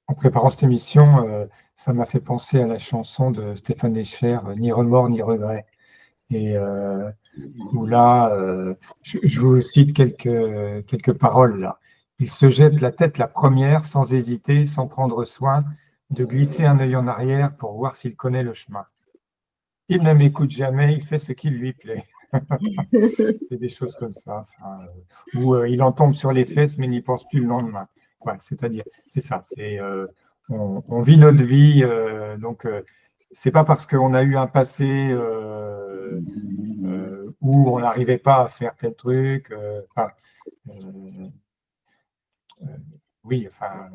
en préparant cette émission, ça m'a fait penser à la chanson de Stéphane Escher, Ni remords ni regrets. Et où là, je vous cite quelques paroles là. Il se jette la tête la première, sans hésiter, sans prendre soin, de glisser un œil en arrière pour voir s'il connaît le chemin. Il ne m'écoute jamais, il fait ce qui lui plaît. C'est des choses comme ça. Où il en tombe sur les fesses, mais n'y pense plus le lendemain. Ouais, c'est-à-dire, c'est ça. On vit notre vie. Donc, c'est pas parce qu'on a eu un passé où on n'arrivait pas à faire tel truc. Oui, enfin,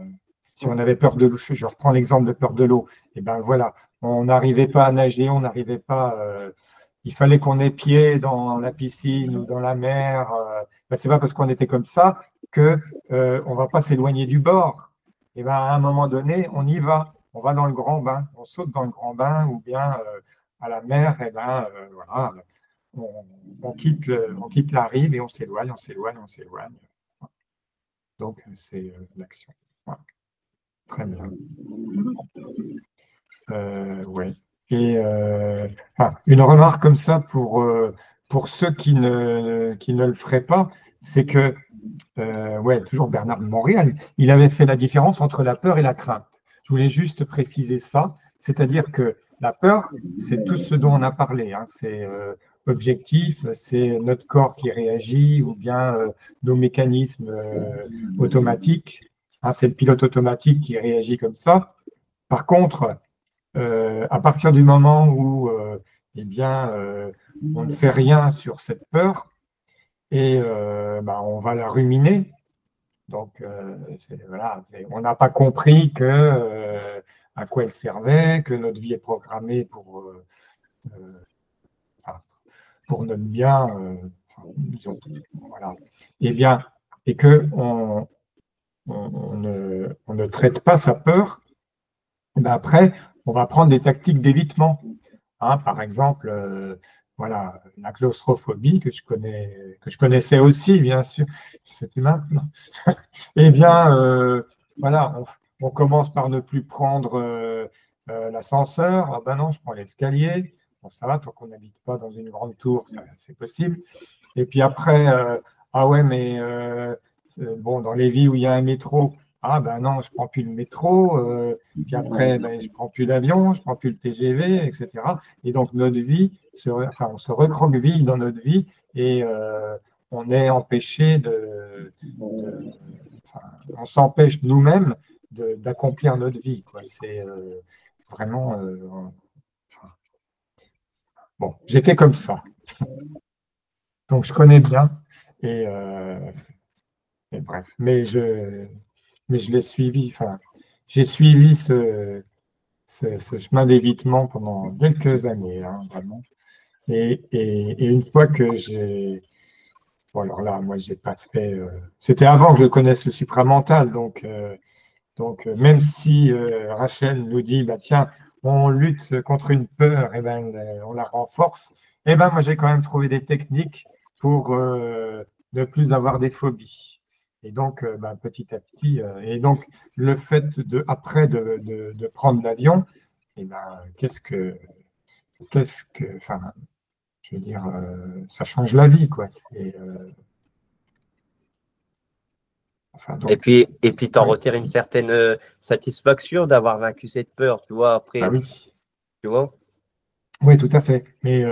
si on avait peur de l'eau, je reprends l'exemple de peur de l'eau. Et ben voilà, on n'arrivait pas à nager, on n'arrivait pas. Il fallait qu'on ait pied dans la piscine ou dans la mer. Ben, c'est pas parce qu'on était comme ça que on va pas s'éloigner du bord. Et ben à un moment donné, on y va. On va dans le grand bain, on saute dans le grand bain ou bien à la mer. Et ben voilà, on quitte la rive et on s'éloigne, on s'éloigne, on s'éloigne. Donc c'est l'action. Voilà. Très bien. Ouais. Et une remarque comme ça pour ceux qui ne le feraient pas, c'est que, ouais, toujours Bernard de Montréal, il avait fait la différence entre la peur et la crainte. Je voulais juste préciser ça, c'est-à-dire que la peur, c'est tout ce dont on a parlé, hein. C'est objectif, c'est notre corps qui réagit ou bien nos mécanismes automatiques, hein, c'est le pilote automatique qui réagit comme ça. Par contre, à partir du moment où eh bien, on ne fait rien sur cette peur et on va la ruminer. Donc, voilà, on n'a pas compris à quoi elle servait, que notre vie est programmée pour notre bien, disons, voilà. Eh bien, et que on ne traite pas sa peur, ben après, on va prendre des tactiques d'évitement. Hein, par exemple, voilà, la claustrophobie que je connaissais aussi, bien sûr, je sais plus maintenant. Eh bien, voilà, on commence par ne plus prendre l'ascenseur. Ah ben non, je prends l'escalier. Bon, ça va, tant qu'on n'habite pas dans une grande tour, c'est possible. Et puis après, ah ouais, mais bon, dans les villes où il y a un métro, ah ben non, je prends plus le métro. Puis après, ben, je prends plus l'avion, je prends plus le TGV, etc. Et donc notre vie, enfin, on se recroqueville dans notre vie et on est empêché enfin, on s'empêche nous-mêmes d'accomplir notre vie, quoi. C'est vraiment. Enfin, bon, j'étais comme ça, donc je connais bien. Et, et bref, mais je l'ai suivi. Enfin, j'ai suivi ce chemin d'évitement pendant quelques années, hein, vraiment. Et une fois que j'ai. Bon, alors là, moi, j'ai pas fait. C'était avant que je connaisse le supramental, donc, même si Rachel nous dit, bah, tiens, on lutte contre une peur, et ben, on la renforce, et ben, moi, j'ai quand même trouvé des techniques pour ne plus avoir des phobies. Et donc, ben, petit à petit, et donc, le fait après de prendre l'avion, et ben, enfin, je veux dire, ça change la vie, quoi. Enfin, donc, Et puis t'en oui, retires une certaine satisfaction d'avoir vaincu cette peur, tu vois, bah après, oui. tu vois. Oui, tout à fait. Mais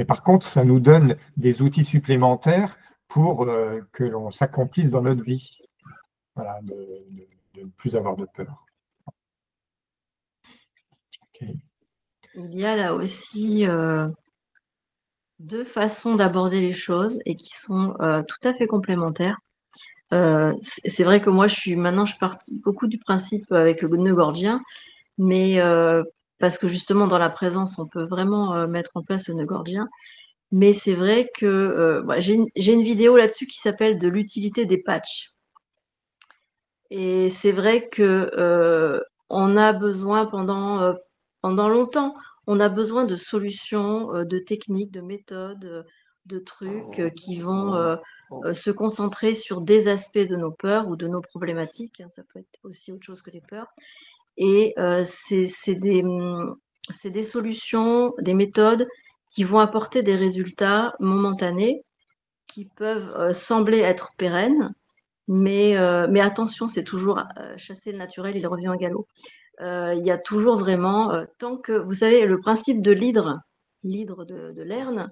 par contre, ça nous donne des outils supplémentaires pour que l'on s'accomplisse dans notre vie. Voilà, de ne plus avoir de peur. Ok. Il y a là aussi deux façons d'aborder les choses et qui sont tout à fait complémentaires. C'est vrai que moi, maintenant, je pars beaucoup du principe avec le nœud gordien, mais parce que justement, dans la présence, on peut vraiment mettre en place le nœud gordien. Mais c'est vrai que j'ai une vidéo là-dessus qui s'appelle de l'utilité des patchs. Et c'est vrai que on a besoin pendant longtemps, on a besoin de solutions, de techniques, de méthodes, de trucs qui vont se concentrer sur des aspects de nos peurs ou de nos problématiques, hein, ça peut être aussi autre chose que les peurs. Et c'est des solutions, des méthodes qui vont apporter des résultats momentanés qui peuvent sembler être pérennes, mais attention, c'est toujours chasser le naturel, il revient au galop. Il y a toujours vraiment, tant que, vous savez, le principe de l'hydre de Lerne,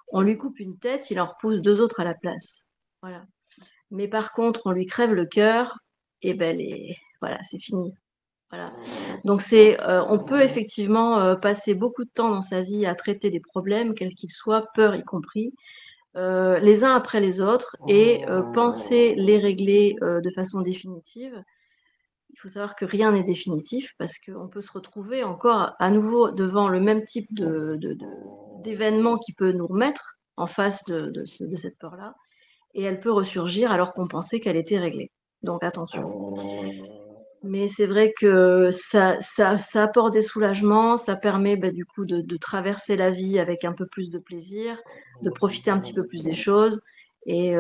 on lui coupe une tête, il en repousse deux autres à la place. Voilà. Mais par contre, on lui crève le cœur, et ben voilà, c'est fini. Voilà. Donc on peut effectivement passer beaucoup de temps dans sa vie à traiter des problèmes, quels qu'ils soient, peur y compris, les uns après les autres, et penser les régler de façon définitive. Il faut savoir que rien n'est définitif parce qu'on peut se retrouver encore à nouveau devant le même type d'événement qui peut nous remettre en face de cette peur-là, et elle peut ressurgir alors qu'on pensait qu'elle était réglée. Donc attention. Mais c'est vrai que ça apporte des soulagements, ça permet du coup de traverser la vie avec un peu plus de plaisir, de profiter un petit peu plus des choses et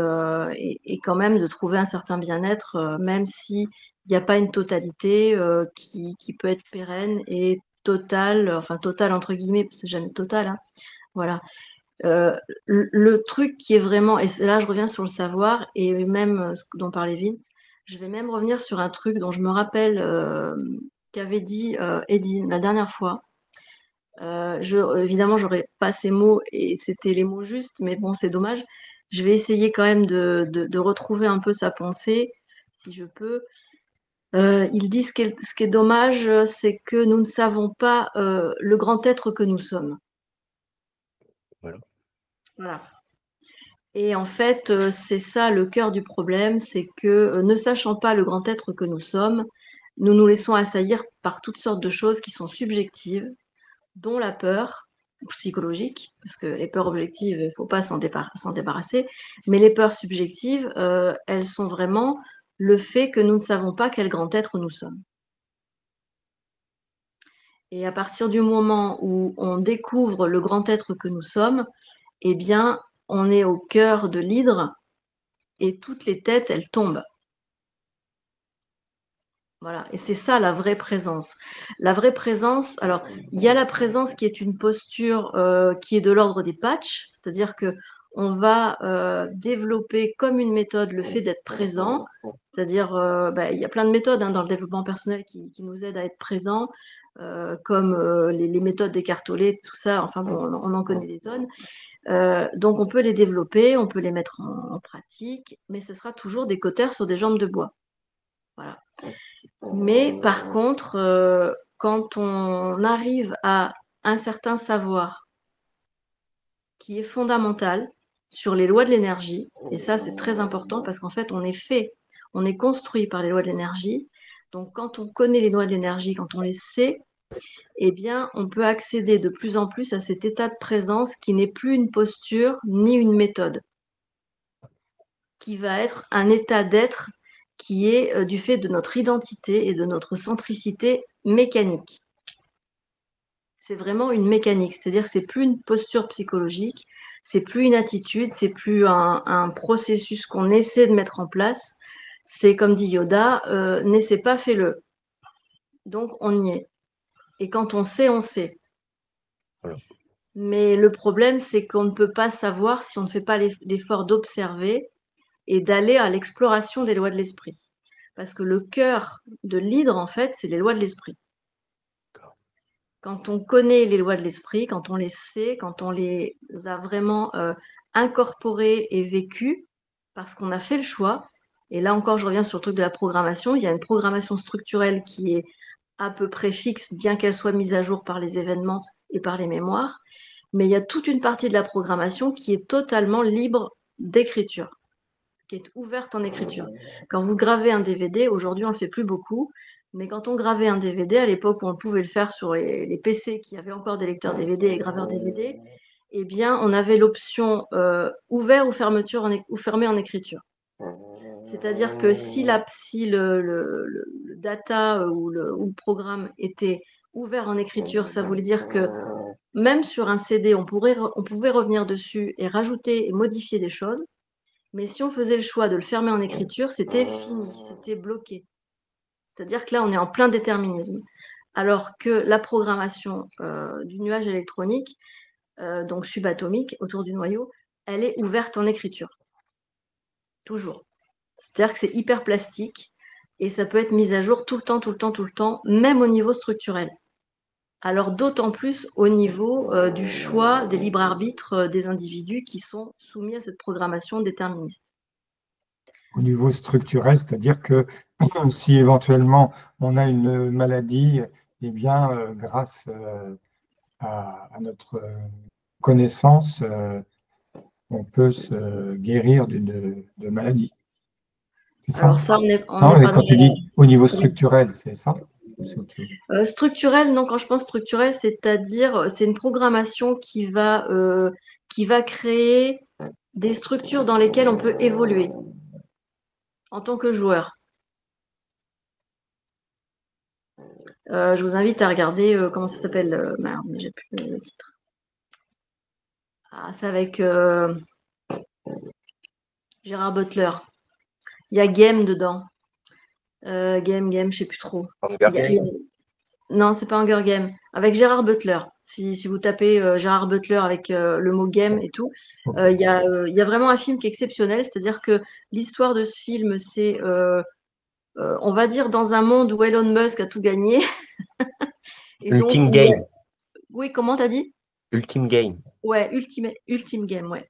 quand même de trouver un certain bien-être, même s'il n'y a pas une totalité qui peut être pérenne et totale, enfin totale entre guillemets, parce que c'est jamais total, hein, voilà. Le truc qui est vraiment, et là je reviens sur le savoir, et même ce dont parlait Vince, je vais même revenir sur un truc dont je me rappelle qu'avait dit Eddie la dernière fois. Évidemment, j'aurais pas ces mots et c'était les mots justes, mais bon, c'est dommage. Je vais essayer quand même de retrouver un peu sa pensée, si je peux. Il dit ce qui est dommage, c'est que nous ne savons pas le grand être que nous sommes. Voilà. Voilà. Et en fait, c'est ça le cœur du problème, c'est que ne sachant pas le grand être que nous sommes, nous nous laissons assaillir par toutes sortes de choses qui sont subjectives, dont la peur psychologique, parce que les peurs objectives, il ne faut pas s'en débarrasser, mais les peurs subjectives, elles sont vraiment le fait que nous ne savons pas quel grand être nous sommes. Et à partir du moment où on découvre le grand être que nous sommes, eh bien, on est au cœur de l'hydre et toutes les têtes, elles tombent. Voilà, et c'est ça la vraie présence. La vraie présence, alors il y a la présence qui est une posture qui est de l'ordre des patchs, c'est-à-dire que on va développer comme une méthode le fait d'être présent, c'est-à-dire il y a plein de méthodes dans le développement personnel qui nous aident à être présent, comme les méthodes d'Eckhart Tolle, tout ça, enfin bon, on en connaît des tonnes. Donc on peut les développer, on peut les mettre en pratique, mais ce sera toujours des cautères sur des jambes de bois. Voilà. Mais par contre, quand on arrive à un certain savoir qui est fondamental sur les lois de l'énergie, et ça c'est très important parce qu'en fait on est construit par les lois de l'énergie. Donc quand on connaît les lois de l'énergie, quand on les sait, eh bien on peut accéder de plus en plus à cet état de présence qui n'est plus une posture ni une méthode, qui va être un état d'être qui est du fait de notre identité et de notre centricité mécanique. C'est vraiment une mécanique, c'est-à-dire que c'est plus une posture psychologique, c'est plus une attitude, c'est plus un processus qu'on essaie de mettre en place. C'est comme dit Yoda, n'essaie pas, fais-le. Donc on y est. Et quand on sait, on sait. Voilà. Mais le problème, c'est qu'on ne peut pas savoir si on ne fait pas l'effort d'observer et d'aller à l'exploration des lois de l'esprit. Parce que le cœur de l'hydre, en fait, c'est les lois de l'esprit. Quand on connaît les lois de l'esprit, quand on les sait, quand on les a vraiment incorporées et vécues, parce qu'on a fait le choix, et là encore je reviens sur le truc de la programmation, il y a une programmation structurelle qui est à peu près fixe, bien qu'elle soit mise à jour par les événements et par les mémoires, mais il y a toute une partie de la programmation qui est totalement libre d'écriture, qui est ouverte en écriture. Quand vous gravez un DVD, aujourd'hui on ne le fait plus beaucoup, mais quand on gravait un DVD, à l'époque où on pouvait le faire sur les PC qui avaient encore des lecteurs DVD et graveurs DVD, eh bien on avait l'option ouvert ou fermé en écriture. C'est-à-dire que si le data ou le programme était ouvert en écriture, ça voulait dire que même sur un CD, on pouvait revenir dessus et rajouter et modifier des choses. Mais si on faisait le choix de le fermer en écriture, c'était fini, c'était bloqué. C'est-à-dire que là, on est en plein déterminisme. Alors que la programmation du nuage électronique, donc subatomique, autour du noyau, elle est ouverte en écriture. Toujours. C'est-à-dire que c'est hyper plastique et ça peut être mis à jour tout le temps, même au niveau structurel. Alors d'autant plus au niveau du choix des libres arbitres des individus qui sont soumis à cette programmation déterministe. Au niveau structurel, c'est-à-dire que si éventuellement on a une maladie, eh bien, grâce à notre connaissance, on peut se guérir d'une maladie. C'est ça? Alors ça, on n'est Non, mais pas quand tu dis au niveau structurel, c'est ça? Structurel, non, quand je pense structurel, c'est-à-dire c'est une programmation qui va créer des structures dans lesquelles on peut évoluer en tant que joueur. Je vous invite à regarder comment ça s'appelle. Merde, mais j'ai plus le titre. Ah, c'est avec Gérard Butler. Il y a Game dedans. Game, je sais plus trop. Non, c'est pas Hunger Game. Avec Gérard Butler. Si vous tapez Gérard Butler avec le mot game et tout, il y a vraiment un film qui est exceptionnel. C'est-à-dire que l'histoire de ce film, c'est, on va dire, dans un monde où Elon Musk a tout gagné. Et Ultime donc, Game. Oui, comment t'as dit? Ultime Game. Ouais, Ultime Game, ouais.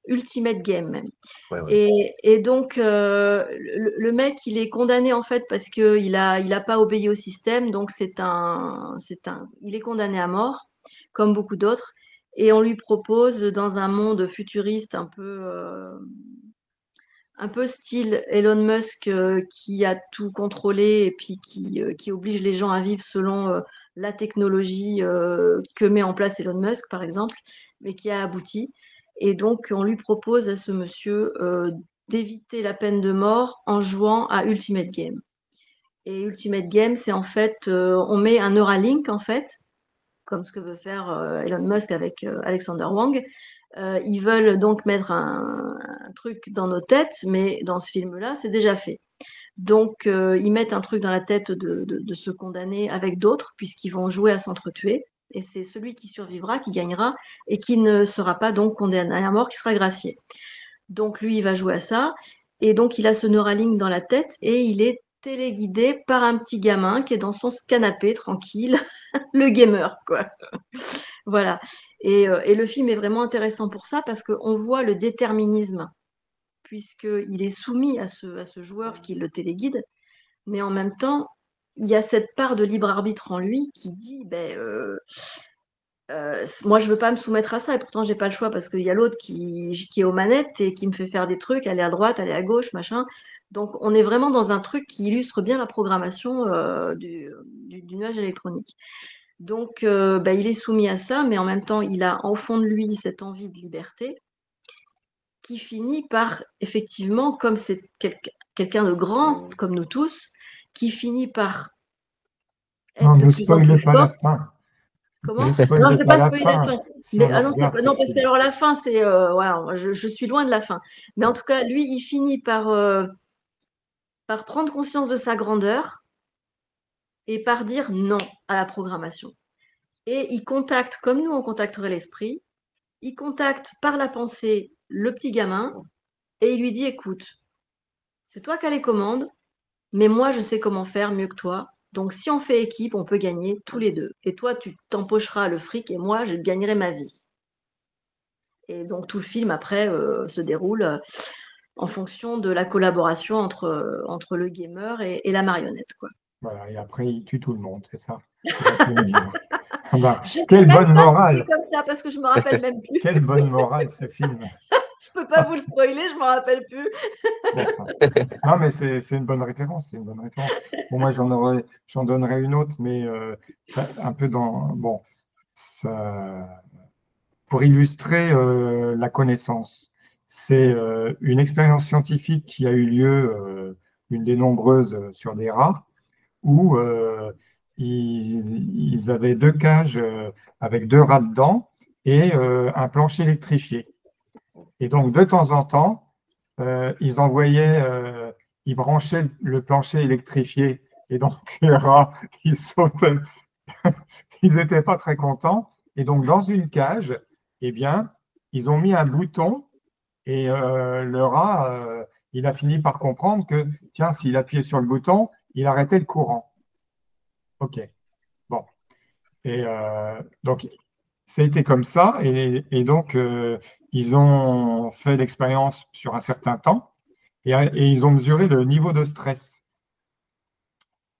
Ultimate Game même. Ouais. Et donc, le mec, il est condamné en fait parce qu'il a pas obéi au système, donc il est condamné à mort, comme beaucoup d'autres. Et on lui propose, dans un monde futuriste un peu style Elon Musk, qui a tout contrôlé et puis qui oblige les gens à vivre selon la technologie que met en place Elon Musk, par exemple, mais qui a abouti. Et donc, on lui propose à ce monsieur d'éviter la peine de mort en jouant à Ultimate Game. Et Ultimate Game, c'est en fait, on met un Neuralink en fait, comme ce que veut faire Elon Musk avec Alexander Wang. Ils veulent donc mettre un truc dans nos têtes, mais dans ce film-là, c'est déjà fait. Donc, ils mettent un truc dans la tête de ce condamné avec d'autres, puisqu'ils vont jouer à s'entretuer. Et c'est celui qui survivra, qui gagnera, et qui ne sera pas donc condamné à la mort, qui sera gracié. Donc, lui, il va jouer à ça. Et donc, il a ce Neuralink dans la tête, et il est téléguidé par un petit gamin qui est dans son canapé, tranquille, le gamer, quoi. Voilà. Et le film est vraiment intéressant pour ça, parce qu'on voit le déterminisme puisqu'il est soumis à ce joueur qui le téléguide, mais en même temps, il y a cette part de libre arbitre en lui qui dit moi, je ne veux pas me soumettre à ça, et pourtant, j'ai pas le choix parce qu'il y a l'autre qui est aux manettes et qui me fait faire des trucs, aller à droite, aller à gauche, machin. Donc, on est vraiment dans un truc qui illustre bien la programmation du nuage électronique. Donc, il est soumis à ça, mais en même temps, il a en fond de lui cette envie de liberté qui finit par, effectivement, comme c'est quelqu'un de grand, comme nous tous, qui finit par Non, être de ne plus en spoilez plus pas la forte. fin. Comment? Ne Non, je spoilez ne vais pas pas la spoiler la fin. fin. Si Mais on ah le non, regarde, non, c'est parce que fini. alors la fin, c'est voilà, je suis loin de la fin. Mais en tout cas, lui, il finit par prendre conscience de sa grandeur et par dire non à la programmation. Et il contacte, comme nous, on contacterait l'esprit, il contacte par la pensée le petit gamin et il lui dit, écoute, c'est toi qui as les commandes, mais moi, je sais comment faire mieux que toi. Donc, si on fait équipe, on peut gagner tous les deux. Et toi, tu t'empocheras le fric et moi, je gagnerai ma vie. Et donc, tout le film, après, se déroule en fonction de la collaboration entre le gamer et la marionnette, quoi. Voilà, et après, il tue tout le monde, c'est ça. C'est ça que tu veux dire. Ah bah, Je ne sais quelle même bonne pas si c'est morale! comme ça, parce que je ne me rappelle même plus. Quelle bonne morale ce film! Je ne peux pas vous le spoiler, je ne me rappelle plus. Non, mais c'est une bonne référence, c'est une bonne référence. Bon, moi, j'en donnerai une autre, mais un peu bon, ça, pour illustrer la connaissance. C'est une expérience scientifique qui a eu lieu, une des nombreuses sur des rats, où ils avaient deux cages avec deux rats dedans et un plancher électrifié. Et donc, de temps en temps, ils envoyaient, ils branchaient le plancher électrifié. Et donc, les rats, ils sautaient, ils n'étaient pas très contents. Et donc, dans une cage, eh bien, ils ont mis un bouton et le rat, il a fini par comprendre que, tiens, s'il appuyait sur le bouton, il arrêtait le courant. OK. Bon. Et donc, ça a été comme ça. Et donc, ils ont fait l'expérience sur un certain temps et ils ont mesuré le niveau de stress.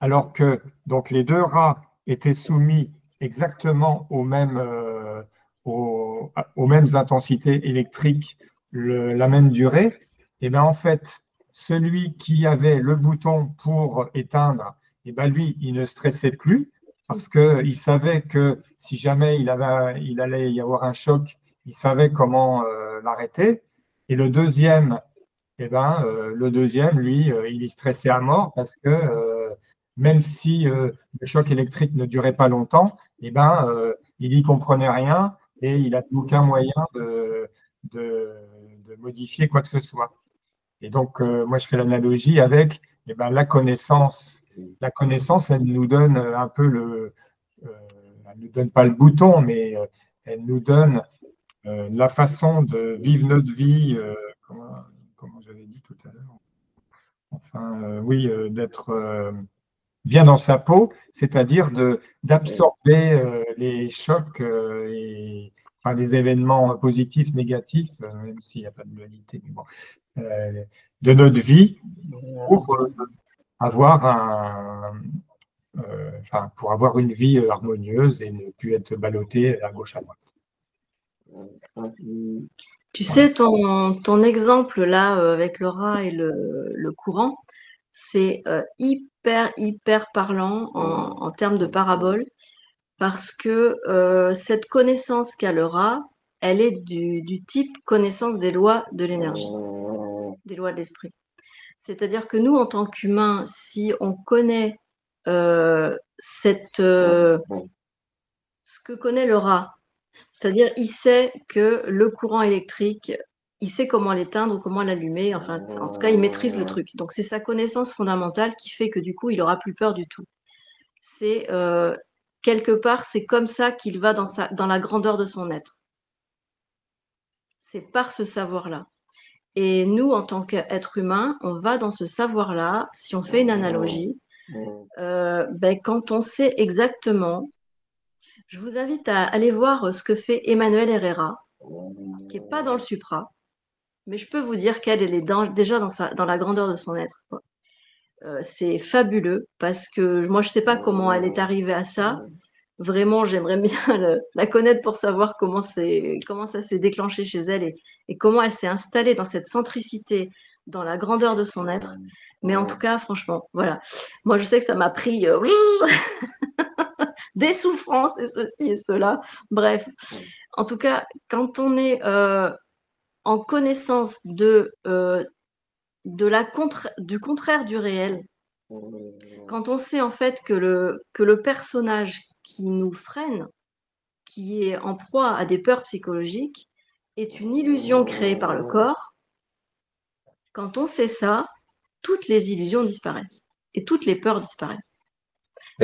Alors que donc, les deux rats étaient soumis exactement aux mêmes intensités électriques, la même durée, et bien en fait, celui qui avait le bouton pour éteindre, et ben lui, il ne stressait plus parce qu'il savait que si jamais il allait y avoir un choc, il savait comment l'arrêter. Et le deuxième, lui, il y stressait à mort parce que même si le choc électrique ne durait pas longtemps, il n'y comprenait rien et il n'avait aucun moyen de, de modifier quoi que ce soit. Et donc, moi, je fais l'analogie avec la connaissance. La connaissance, elle nous donne un peu elle ne nous donne pas le bouton, mais elle nous donne la façon de vivre notre vie, comment j'avais dit tout à l'heure. Enfin, oui, d'être bien dans sa peau, c'est-à-dire d'absorber les chocs enfin, les événements positifs, négatifs, même s'il n'y a pas de dualité, mais bon, de notre vie pour pour avoir une vie harmonieuse et ne plus être ballotté à gauche à droite. Tu sais, ton exemple là, avec le rat et le courant, c'est hyper parlant en termes de parabole, parce que cette connaissance qu'a le rat, elle est du type connaissance des lois de l'énergie. des lois de l'esprit. C'est-à-dire que nous, en tant qu'humains, si on connaît ce que connaît le rat, c'est-à-dire il sait que le courant électrique, il sait comment l'éteindre ou comment l'allumer, enfin, en tout cas, il maîtrise le truc. Donc, c'est sa connaissance fondamentale qui fait que du coup, il n'aura plus peur du tout. C'est quelque part, c'est comme ça qu'il va dans la grandeur de son être. C'est par ce savoir-là. Et nous, en tant qu'être humain, on va dans ce savoir-là, si on fait une analogie, quand on sait exactement, je vous invite à aller voir ce que fait Emmanuel Herrera, qui n'est pas dans le supra, mais je peux vous dire qu'elle est déjà dans la grandeur de son être. C'est fabuleux, parce que moi, je ne sais pas comment elle est arrivée à ça. Vraiment, j'aimerais bien la connaître pour savoir comment ça s'est déclenché chez elle et comment elle s'est installée dans cette centricité, dans la grandeur de son être. Mais en tout cas, franchement, voilà. Moi, je sais que ça m'a pris des souffrances et ceci et cela. Bref, en tout cas, quand on est en connaissance du contraire du réel, quand on sait en fait que le personnage qui nous freine, qui est en proie à des peurs psychologiques, est une illusion créée par le corps, quand on sait ça, toutes les illusions disparaissent et toutes les peurs disparaissent.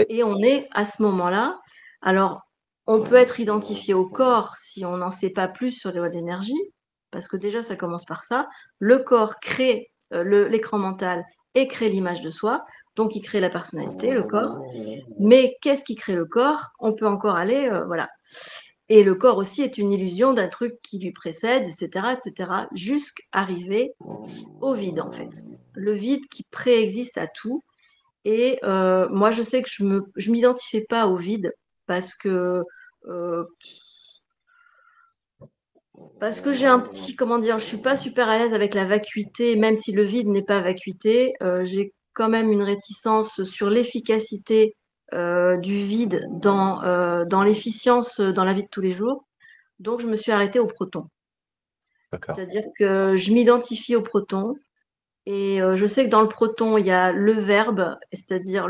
Et on est à ce moment-là, alors on peut être identifié au corps si on n'en sait pas plus sur les lois de l'énergie, parce que déjà ça commence par ça. Le corps crée l'écran mental et crée l'image de soi, donc il crée la personnalité, le corps. Mais qu'est-ce qui crée le corps? On peut encore aller, voilà. Et le corps aussi est une illusion d'un truc qui lui précède, etc., jusqu'à arriver au vide, en fait. Le vide qui préexiste à tout. Et moi, je sais que je m'identifiais pas au vide parce que j'ai un petit, comment dire, je suis pas super à l'aise avec la vacuité, même si le vide n'est pas vacuité. J'ai quand même une réticence sur l'efficacité du vide dans l'efficience dans la vie de tous les jours. Donc, je me suis arrêtée au proton. C'est-à-dire que je m'identifie au proton. Et je sais que dans le proton, il y a le verbe, c'est-à-dire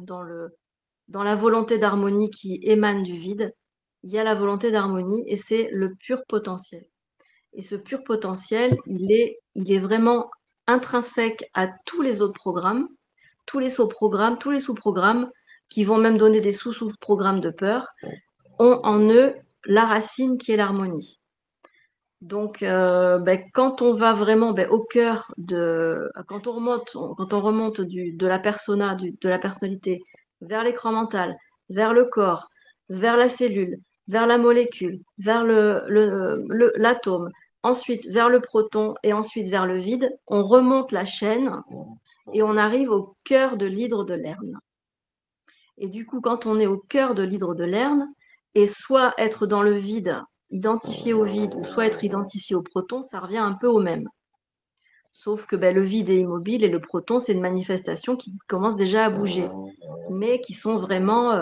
dans la volonté d'harmonie qui émane du vide, il y a la volonté d'harmonie et c'est le pur potentiel. Et ce pur potentiel, il est vraiment intrinsèque à tous les autres programmes, tous les sous-programmes qui vont même donner des sous-programmes de peur, ont en eux la racine qui est l'harmonie. Donc, quand on va vraiment au cœur quand on remonte de la persona, de la personnalité vers l'écran mental, vers le corps, vers la cellule, vers la molécule, vers l'atome, ensuite vers le proton et ensuite vers le vide, on remonte la chaîne et on arrive au cœur de l'hydre de Lerne. Et du coup, quand on est au cœur de l'hydre de Lerne, et soit être dans le vide, identifié au vide, ou soit être identifié au proton, ça revient un peu au même. Sauf que le vide est immobile et le proton, c'est une manifestation qui commence déjà à bouger, mais qui sont vraiment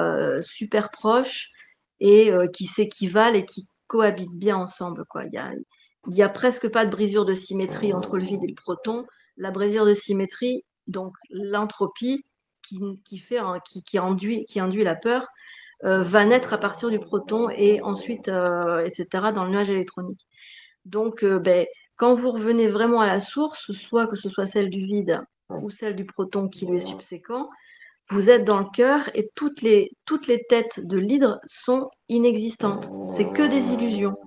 super proches et qui s'équivalent et qui cohabitent bien ensemble, quoi. Il y a presque pas de brisure de symétrie entre le vide et le proton. La brisure de symétrie, donc l'entropie, qui induit la peur, va naître à partir du proton et ensuite, etc., dans le nuage électronique. Donc, quand vous revenez vraiment à la source, soit que ce soit celle du vide ou celle du proton qui lui est subséquent, vous êtes dans le cœur et toutes les têtes de l'hydre sont inexistantes. C'est que des illusions.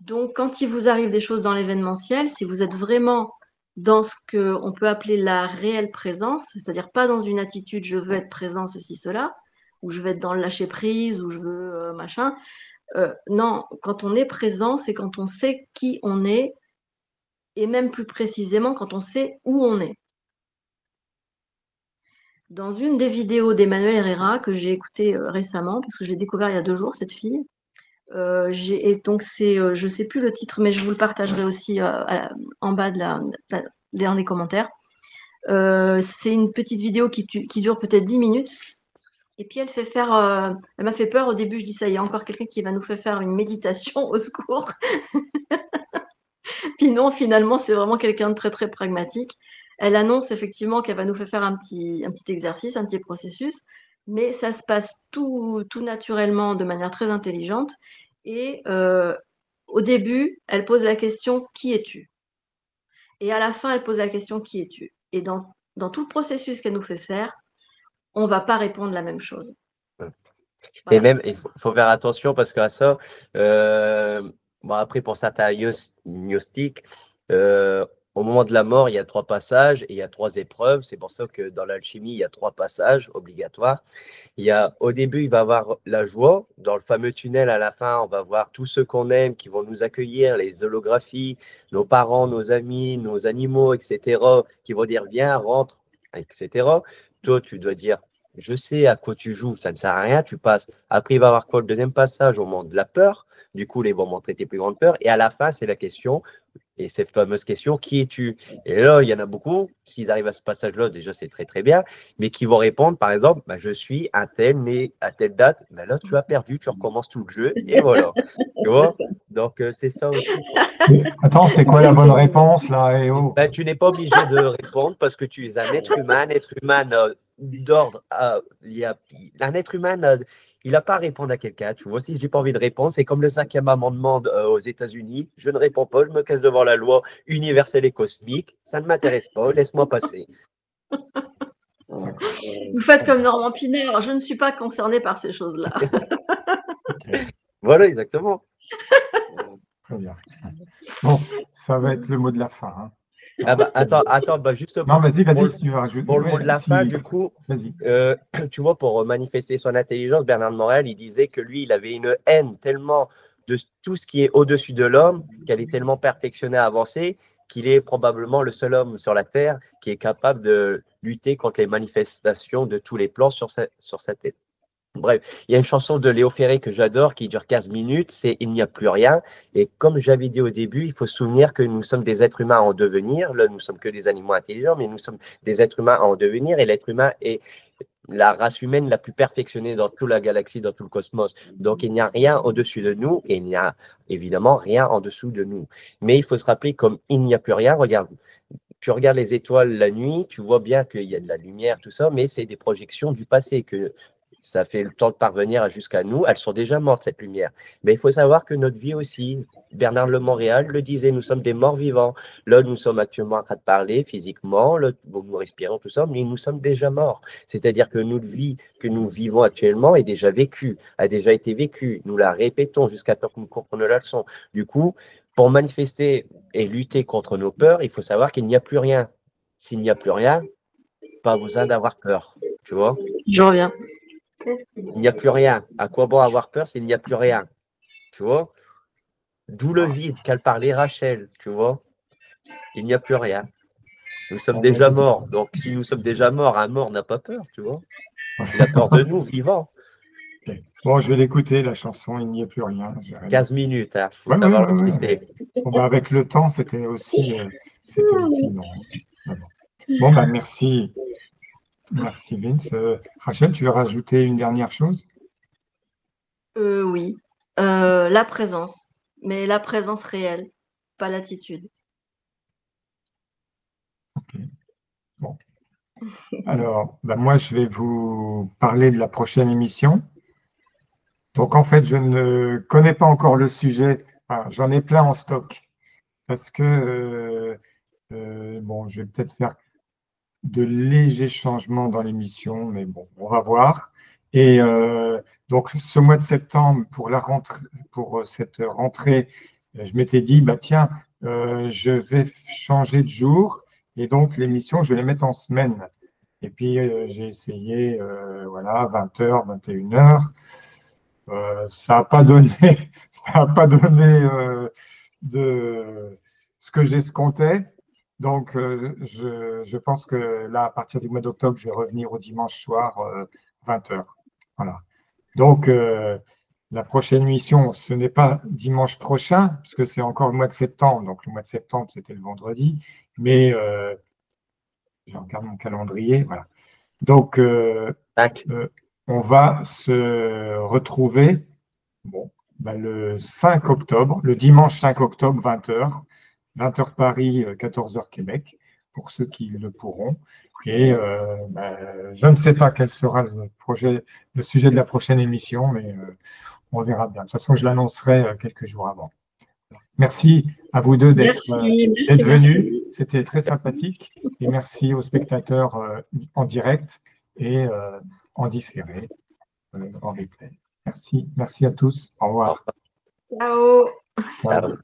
Donc, quand il vous arrive des choses dans l'événementiel, si vous êtes vraiment dans ce qu'on peut appeler la réelle présence, c'est-à-dire pas dans une attitude je veux être présent, ceci, cela, ou je veux être dans le lâcher prise, ou je veux machin. Non, quand on est présent, c'est quand on sait qui on est, et même plus précisément quand on sait où on est. Dans une des vidéos d'Emmanuel Herrera que j'ai écoutée récemment, parce que je l'ai découvert il y a 2 jours, cette fille, et donc je sais plus le titre, mais je vous le partagerai aussi en bas dans les commentaires. C'est une petite vidéo qui dure peut-être 10 minutes. Et puis elle m'a fait peur au début. Je dis ça, il y a encore quelqu'un qui va nous faire une méditation, au secours. Puis sinon, finalement, c'est vraiment quelqu'un de très, très pragmatique. Elle annonce effectivement qu'elle va nous faire un petit exercice, un petit processus, mais ça se passe tout naturellement, de manière très intelligente. Et au début, elle pose la question: qui es-tu? Et à la fin, elle pose la question: qui es-tu? Et dans tout le processus qu'elle nous fait faire, on ne va pas répondre la même chose. Et Voilà. même, il faut faire attention parce qu'à ça, bon, après, pour certains gnostiques, au moment de la mort, il y a 3 passages et il y a 3 épreuves. C'est pour ça que dans l'alchimie, il y a 3 passages obligatoires. Au début, il va y avoir la joie. Dans le fameux tunnel, à la fin, on va voir tous ceux qu'on aime qui vont nous accueillir, les holographies, nos parents, nos amis, nos animaux, etc., qui vont dire: viens, rentre, etc. Toi, tu dois dire: je sais à quoi tu joues, ça ne sert à rien, tu passes. Après, il va y avoir quoi? Le deuxième passage, au moment de la peur. Du coup, ils vont montrer tes plus grandes peurs. Et à la fin, c'est la question. Et cette fameuse question: qui es-tu? Et là, il y en a beaucoup, s'ils arrivent à ce passage-là, déjà, c'est très, très bien, mais qui vont répondre, par exemple, bah, je suis un tel, né à telle date. Mais là, tu as perdu, tu recommences tout le jeu, et voilà. Tu vois? Donc, c'est ça aussi, quoi. Attends, c'est quoi la bonne réponse là? Eh oh. Ben, tu n'es pas obligé de répondre parce que tu es un être humain. Un être humain d'ordre. Un être humain, il n'a pas à répondre à quelqu'un. Tu vois, si je n'ai pas envie de répondre, c'est comme le 5e amendement aux États-Unis. Je ne réponds pas, je me cache devant la loi universelle et cosmique. Ça ne m'intéresse pas, laisse-moi passer. Vous faites comme Normand Pinard, je ne suis pas concernée par ces choses-là. Ok, Voilà, exactement. très bien. Bon, ça va être le mot de la fin. Hein. Ah bah, attends, bah, juste Non, vas-y, pour, si tu veux rajouter. pour le mot de la fin, du coup, Vas-y. tu vois, pour manifester son intelligence, Bernard de Morel, il disait que lui, il avait une haine tellement de tout ce qui est au-dessus de l'homme, qu'elle est tellement perfectionnée, avancée, qu'il est probablement le seul homme sur la Terre qui est capable de lutter contre les manifestations de tous les plans sur sa tête. Bref, il y a une chanson de Léo Ferré que j'adore qui dure 15 minutes, c'est Il n'y a plus rien. Et comme j'avais dit au début, il faut se souvenir que nous sommes des êtres humains en devenir. Là, nous sommes que des animaux intelligents, mais nous sommes des êtres humains en devenir. Et l'être humain est la race humaine la plus perfectionnée dans toute la galaxie, dans tout le cosmos. Donc, il n'y a rien au-dessus de nous et il n'y a évidemment rien en dessous de nous. Mais il faut se rappeler, comme il n'y a plus rien, regarde, tu regardes les étoiles la nuit, tu vois bien qu'il y a de la lumière, tout ça, mais c'est des projections du passé, que ça fait le temps de parvenir jusqu'à nous. Elles sont déjà mortes, cette lumière. Mais il faut savoir que notre vie aussi, Bernard de Montréal le disait, nous sommes des morts vivants. Là, nous sommes actuellement en train de parler physiquement, là, nous respirons, tout ça, mais nous sommes déjà morts. C'est-à-dire que notre vie que nous vivons actuellement est déjà vécue, a déjà été vécue. Nous la répétons jusqu'à temps que nous comprenions la leçon. Du coup, pour manifester et lutter contre nos peurs, il faut savoir qu'il n'y a plus rien. S'il n'y a plus rien, pas besoin d'avoir peur, tu vois. Je reviens. Il n'y a plus rien. À quoi bon avoir peur s'il n'y a plus rien, tu vois. D'où le vide qu'a parlé Rachel, tu vois. Il n'y a plus rien. Nous sommes déjà morts. Donc, si nous sommes déjà morts, un mort n'a pas peur, tu vois. Il a peur de nous, vivants. Okay. Bon, je vais l'écouter, la chanson Il n'y a plus rien. 15 minutes, hein. Faut ouais, savoir ouais, le ouais. tester. Bon, bah, avec le temps, c'était aussi non. Bon, bah, merci. Merci, Vince. Rachel, tu veux rajouter une dernière chose? Oui. La présence, mais la présence réelle, pas l'attitude. Ok. Bon. Alors, bah, moi, je vais vous parler de la prochaine émission. Donc, en fait, je ne connais pas encore le sujet. Enfin, j'en ai plein en stock. Parce que, bon, je vais peut-être faire de légers changements dans l'émission, mais bon, on va voir. Et donc, ce mois de septembre, pour la rentrée, pour cette rentrée, je m'étais dit, bah tiens, je vais changer de jour, et donc l'émission, je vais les mettre en semaine. Et puis, j'ai essayé, voilà, 20h, 21h. Ça n'a pas donné, ça a pas donné de ce que j'escomptais. Donc, je pense que là, à partir du mois d'octobre, je vais revenir au dimanche soir, 20h. Voilà. Donc, la prochaine émission, ce n'est pas dimanche prochain, puisque c'est encore le mois de septembre. Donc, le mois de septembre, c'était le vendredi. Mais je regarde mon calendrier. Voilà. Donc, on va se retrouver bon, bah, le 5 octobre, le dimanche 5 octobre, 20h. 20h Paris, 14h Québec, pour ceux qui le pourront. Et je ne sais pas quel sera le sujet de la prochaine émission, mais on verra bien. De toute façon, je l'annoncerai quelques jours avant. Merci à vous deux d'être venus. C'était très sympathique. Et merci aux spectateurs en direct et en différé, en replay. Merci à tous. Au revoir. Ciao. Ciao.